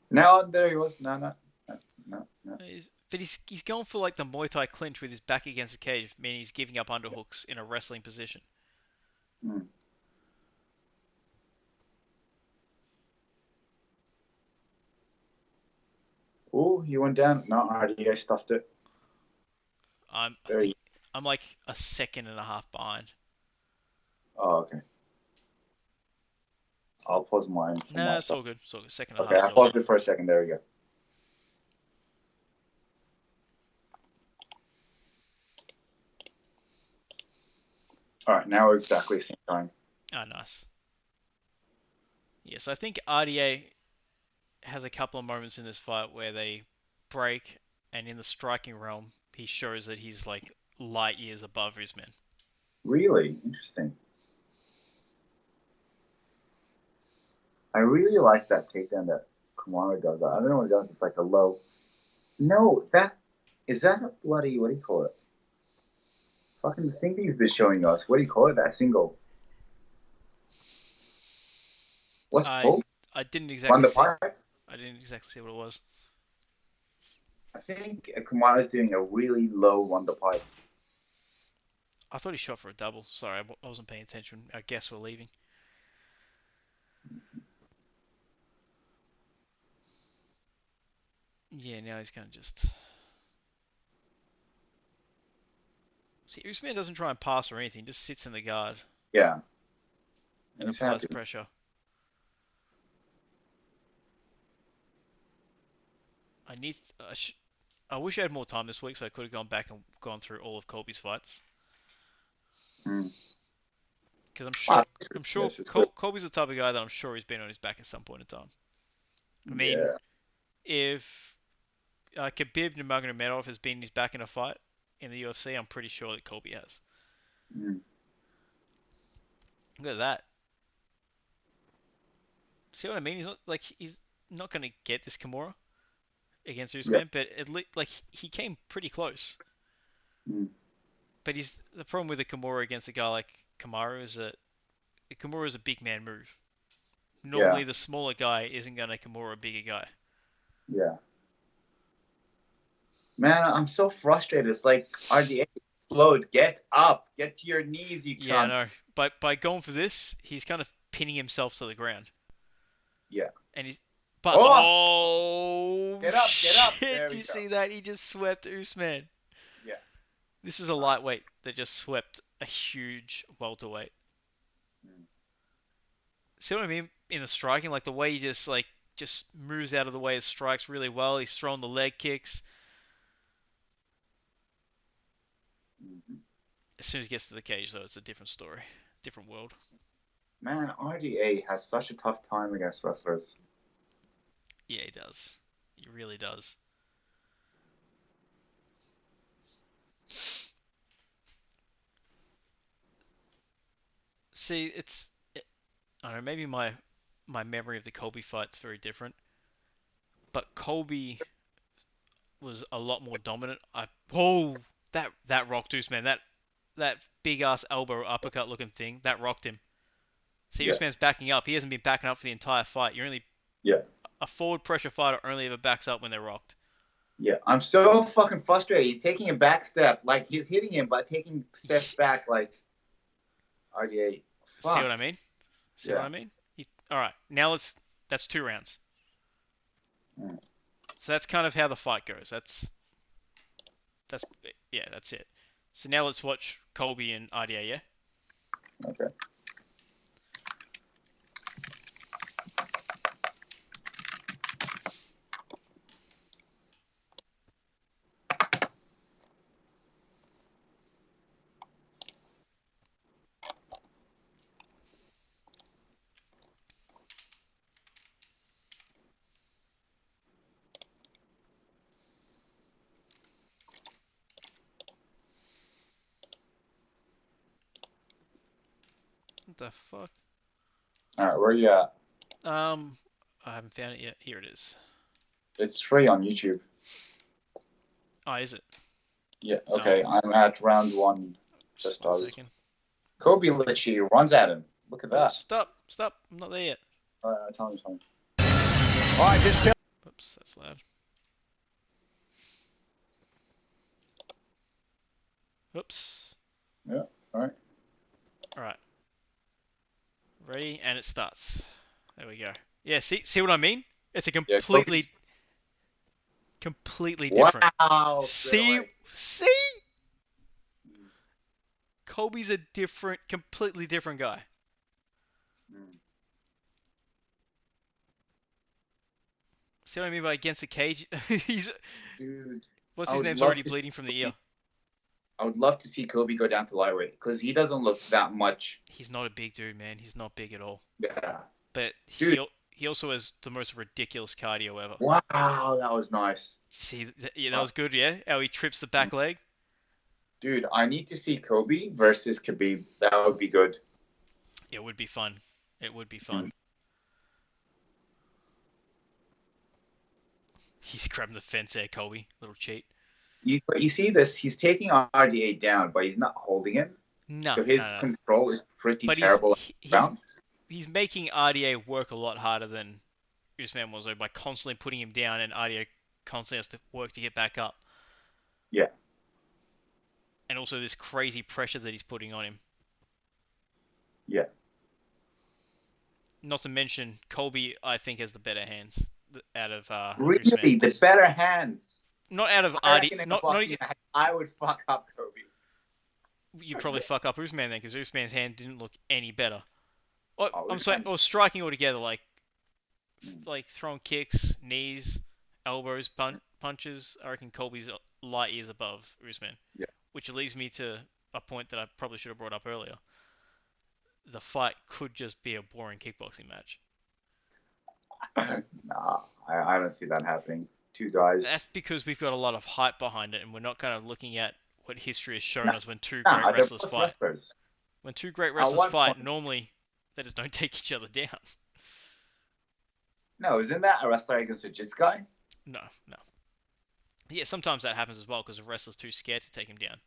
No, there he was. No. But he's going for like the Muay Thai clinch with his back against the cage, meaning he's giving up underhooks in a wrestling position. Oh, he went down. No, RDA stuffed it. I think I'm like a second and a half behind. Oh, okay. I'll pause mine. No, it's all good. It's all good. Second and a Okay, half. I paused it for a second. There we go. All right, now we're exactly the same time. Oh, nice. Yes, I think RDA has a couple of moments in this fight where they break, and in the striking realm, he shows that he's like light years above Usman. Really interesting. I really like that takedown that Kamara does. I don't know what it does. It's like a low. No, is that a bloody, what do you call it? Fucking the thing that you've been showing us. What do you call it? That single. What's it called? I didn't exactly see. I didn't exactly see what it was. I think Kamara's doing a really low on the pipe. I thought he shot for a double. Sorry, I wasn't paying attention. I guess we're leaving. Yeah, now he's going to just... See, Usman doesn't try and pass or anything. Just sits in the guard. Yeah. And applies pressure. I wish I had more time this week so I could have gone back and gone through all of Colby's fights. Because I'm sure Colby's the type of guy that I'm sure he's been on his back at some point in time. I mean, if Khabib Nurmagomedov has been on his back in a fight in the UFC, I'm pretty sure that Colby has. Look at that. See what I mean? He's not going to get this Kimura against Usman, but at least he came pretty close. But the problem with a Kimura against a guy like Kamaru is that a Kimura is a big man move. Normally, the smaller guy isn't going to Kimura a bigger guy. Yeah. Man, I'm so frustrated. It's like RDA explode. Get up. Get to your knees, you cunt. Yeah, I know. But by going for this, he's kind of pinning himself to the ground. Yeah. And he's... But, Get up, shit, get up. There did you see that? He just swept Usman. Yeah. This is a lightweight that just swept a huge welterweight. see what I mean in the striking, like the way he just moves out of the way, his strikes really well. He's throwing the leg kicks. Mhm. As soon as he gets to the cage, though, it's a different story, different world. Man, RDA has such a tough time against wrestlers. Yeah, he does. He really does. See, I don't know. Maybe my memory of the Colby fight's very different, but Colby was a lot more dominant. That rocked Usman. That big ass elbow uppercut looking thing that rocked him. See, Yeah, Usman's backing up. He hasn't been backing up for the entire fight. You're only yeah, a forward pressure fighter only ever backs up when they're rocked. yeah. I'm so fucking frustrated. He's taking a back step, like he's hitting him, but taking steps back, like RDA. See what Fuck. I mean? See what Yeah. I mean? All right, now that's 2 rounds. Mm. So that's kind of how the fight goes. That's yeah, that's it. So now let's watch Colby and RDA. Yeah. Okay. What the fuck? All right, where you at? Um, I haven't found it yet. Here it is. It's free on YouTube. Oh, is it? Yeah. No. Okay. I'm at round one. Just Just one started. second. Kobe literally runs at him. Look at Oh, that. stop! I'm not there yet. All right, tell me something. All right, just tell. Oops, that's loud. Oops. Yeah. All right. All right. Ready, and it starts. There we go. Yeah, see what I mean? It's a Yeah. completely different. Wow. See, Away. see, Kobe's a completely different guy. Mm. See what I mean by against the cage? He's Dude, what's I his would name's love already to see bleeding from the ear. I would love to see Kobe go down to lightweight because he doesn't look that much. He's not a big dude, man. He's not big at all. Yeah. But Dude, he also has the most ridiculous cardio ever. wow, that was nice. See, yeah, that Wow. was good, yeah? How he trips the back leg. Dude, I need to see Kobe versus Khabib. That would be good. It would be fun. It would be Mm. fun. He's grabbing the fence there, Kobe. Little cheat. You see this? He's taking RDA down, but he's not holding him. No, So no, his no. control is pretty But terrible around. he's making RDA work a lot harder than Usman was though by constantly putting him down, and RDA constantly has to work to get back up. Yeah, And also this crazy pressure that he's putting on him. yeah. Not to mention Colby, I think has the better hands out of Usman. Really, the better hands. Not out of I RD. reckon in a Not boxing match, I would fuck up Kobe. you probably fuck up Usman then, because Usman's hand didn't look any better. Or, Oh, I'm sorry, or striking altogether, like Mm. throwing kicks, knees, elbows, punches. I reckon Colby's light years above Usman. Yeah. Which leads me to a point that I probably should have brought up earlier. The fight could just be a boring kickboxing match. Nah, I don't see that happening. Two guys. That's because we've got a lot of hype behind it, and we're not kind of looking at what history has shown Nah, us when two nah, great they're wrestlers both fight. wrestlers. When two great At wrestlers one fight, point, normally they just don't take each other down. no, isn't that a wrestler against a jits guy? No, no. Yeah, sometimes that happens as well because the wrestler's too scared to take him down.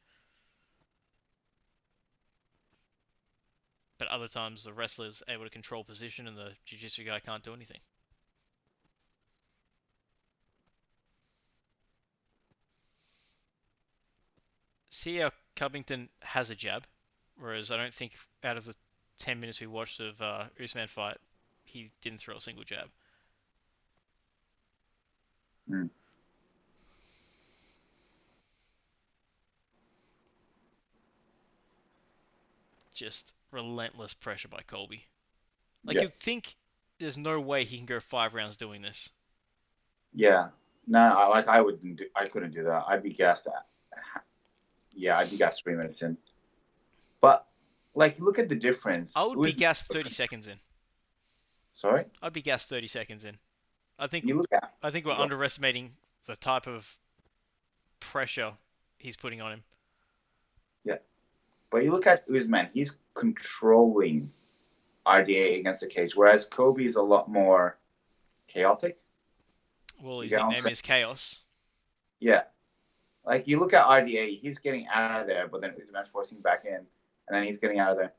But other times the wrestler's able to control position and the jiu-jitsu guy can't do anything. See how Covington has a jab, whereas I don't think out of the 10 minutes we watched of Usman fight, he didn't throw a single jab. Mm. Just relentless pressure by Colby. Like, you'd think there's no way he can go 5 rounds doing this. Yeah. No, I couldn't do that. I'd be gassed. Yeah, I'd be gassed 3 minutes in. But like, look at the difference. I would be gassed 30 seconds in. Sorry? I'd be gassed 30 seconds in. I think You look at. we're underestimating the type of pressure he's putting on him. Yeah. But you look at Usman, he's controlling RDA against the cage, whereas Kobe's a lot more chaotic. Well, his nickname is Chaos. Yeah. Like, you look at RDA, he's getting out of there, but then Usman's forcing back in, and then he's getting out of there.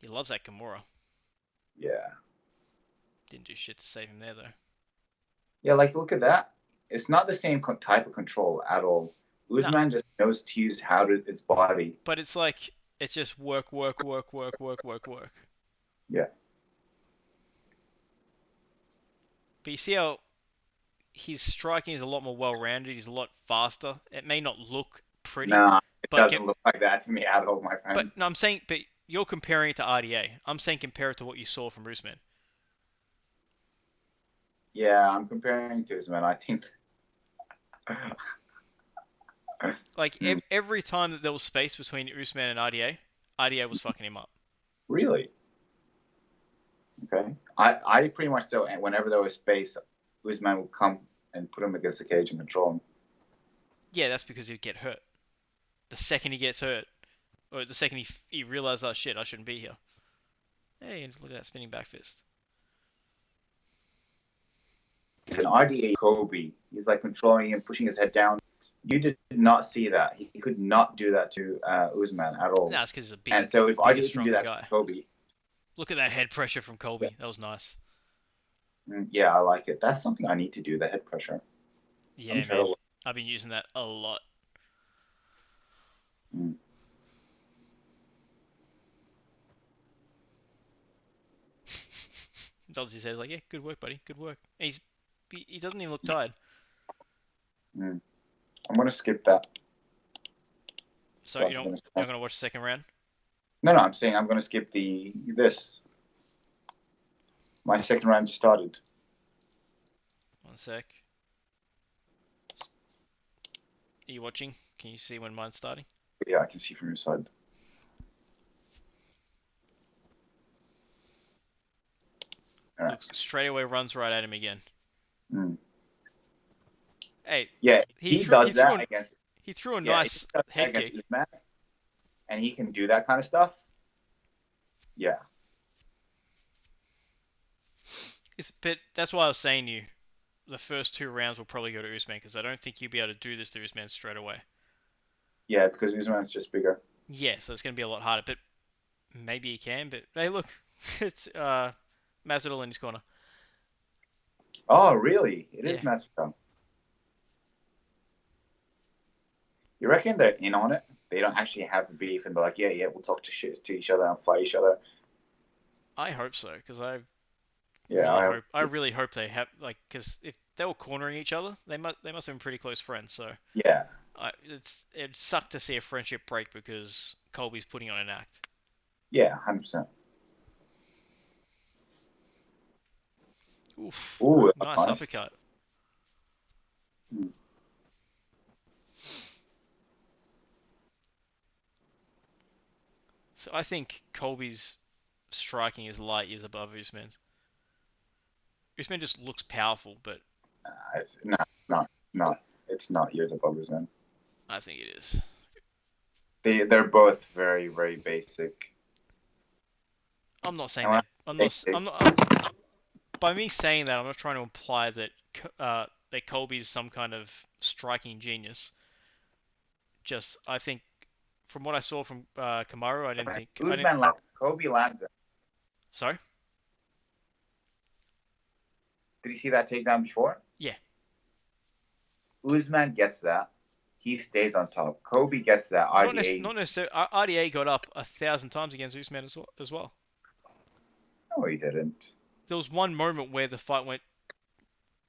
He loves that Kimura. Yeah. Didn't do shit to save him there, though. Yeah, like, look at that. It's not the same type of control at all. Usman just knows to use his body. But it's like, it's just work. Yeah. But you see how his striking is a lot more well-rounded. He's a lot faster. It may not look pretty. Nah, it doesn't look like that to me at all, my friend. But no, I'm saying, but you're comparing it to RDA. I'm saying compare it to what you saw from Usman. Yeah, I'm comparing to Usman. I think. Like, every time that there was space between Usman and RDA was fucking him up. Really? Okay. I pretty much so. And whenever there was space, Usman would come and put him against the cage and control him. Yeah, that's because he'd get hurt. The second he gets hurt, or the second he realizes, oh shit, I shouldn't be here. Hey, look at that spinning back fist. An RDA Kobe, he's like controlling him, pushing his head down. You did not see that. He could not do that to Usman at all. No, it's because he's a big, and so if RDA can do that guy. to Kobe. Look at that head pressure from Colby. That was nice. Yeah, I like it. That's something I need to do, the head pressure. Yeah, man. I've been using that a lot. Dodgy says, like, yeah, good work, buddy. Good work. And he doesn't even look tired. I'm going to skip that. So you're not going to watch the second round? No, I'm saying I'm going to skip this. My second round just started. One sec. Are you watching? Can you see when mine's starting? Yeah, I can see from your side. All right. Looks straight away runs right at him again. Hey. Yeah, he does that against. He threw a nice head kick. Usman, and he can do that kind of stuff. Yeah. But that's why I was saying to you, the first 2 rounds will probably go to Usman, because I don't think he'll be able to do this to Usman straight away. Yeah, because Usman's just bigger. Yeah, so it's going to be a lot harder, but maybe he can. But hey, look, it's Masvidal in his corner. Oh, really? It is Masvidal. You reckon they're in on it? They don't actually have beef, and they're like, yeah, we'll talk to each other and fight each other. I hope so, because I really hope they have, like, because if they were cornering each other, they must have been pretty close friends. So yeah, it'd suck to see a friendship break because Colby's putting on an act. Yeah, 100%. Ooh, nice uppercut. So I think Colby's striking is light years above Usman's. Usman just looks powerful, but it's not. It's not years above Usman. I think it is. They're both very, very basic. I'm not saying that. I'm not. By me saying that, I'm not trying to imply that that Colby's some kind of striking genius. Just, I think, from what I saw from Kamaru, I didn't think. Colby lands it. Sorry? Did you see that takedown before? Yeah. Usman gets that. He stays on top. Colby gets that. RDA. Not necessarily. RDA got up 1,000 times against Usman as well. No, he didn't. There was one moment where the fight went.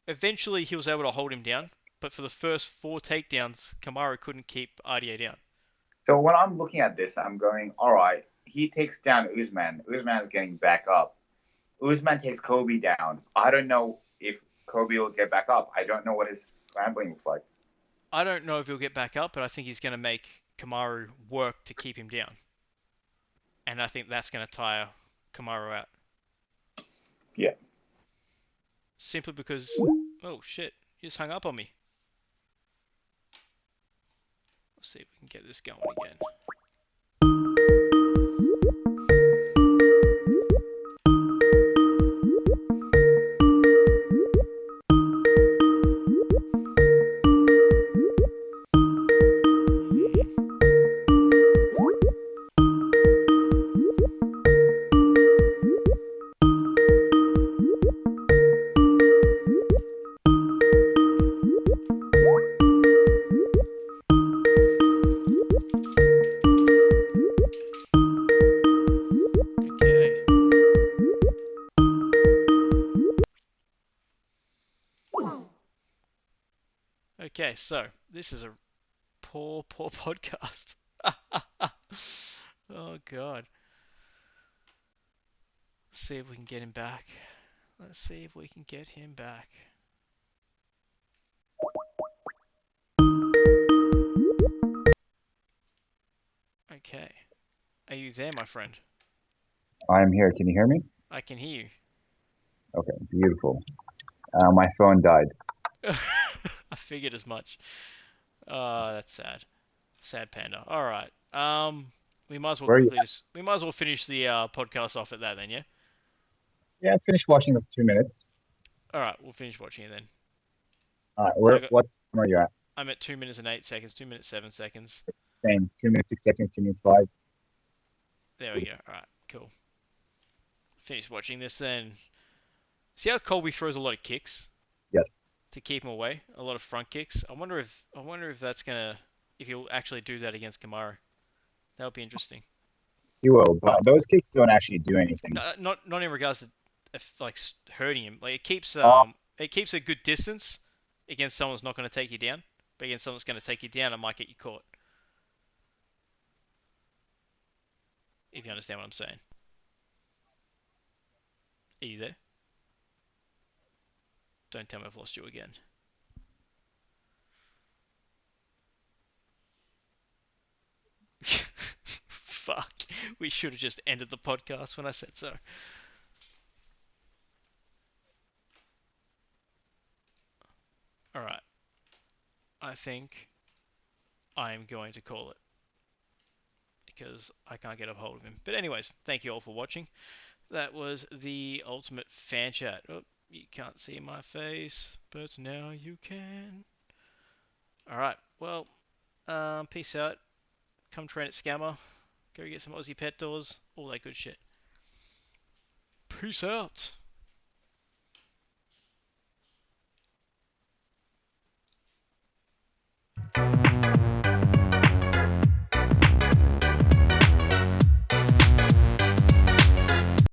Eventually, he was able to hold him down, but for the first 4 takedowns, Kamaru couldn't keep RDA down. So when I'm looking at this, I'm going, all right, he takes down Usman. Usman's getting back up. Usman takes Kobe down. I don't know if Kobe will get back up. I don't know what his scrambling looks like. I don't know if he'll get back up, but I think he's going to make Kamaru work to keep him down. And I think that's going to tire Kamaru out. Yeah. Simply because... Oh, shit. You just hung up on me. Let's see if we can get this going again. Okay, so this is a poor podcast. Oh god. Let's see if we can get him back. Let's see if we can get him back. Okay. Are you there, my friend? I'm here. Can you hear me? I can hear you. Okay, beautiful. My phone died. I figured as much. That's sad. Sad panda. All right. We might as well we might as well finish the podcast off at that then, yeah. Yeah, I finished watching the 2 minutes. All right, we'll finish watching it then. What time are you at? I'm at 2 minutes and 8 seconds. 2 minutes 7 seconds. Same. 2 minutes 6 seconds. 2 minutes 5. There we go. All right, cool. Finish watching this then. See how Colby throws a lot of kicks? Yes. To keep him away, a lot of front kicks. I wonder if that's gonna, if he'll actually do that against Kamaru. That would be interesting. He will, but those kicks don't actually do anything. No, not in regards to like hurting him. Like it keeps a good distance against someone who's not going to take you down. But against someone that's going to take you down, it might get you caught. If you understand what I'm saying. Are you there? Don't tell me I've lost you again. Fuck. We should have just ended the podcast when I said so. Alright. I think I'm going to call it. Because I can't get a hold of him. But anyways, thank you all for watching. That was the ultimate fan chat. Oh, you can't see my face, but now you can. Alright, well, peace out. Come train at Scammer. Go get some Aussie pet doors. All that good shit. Peace out.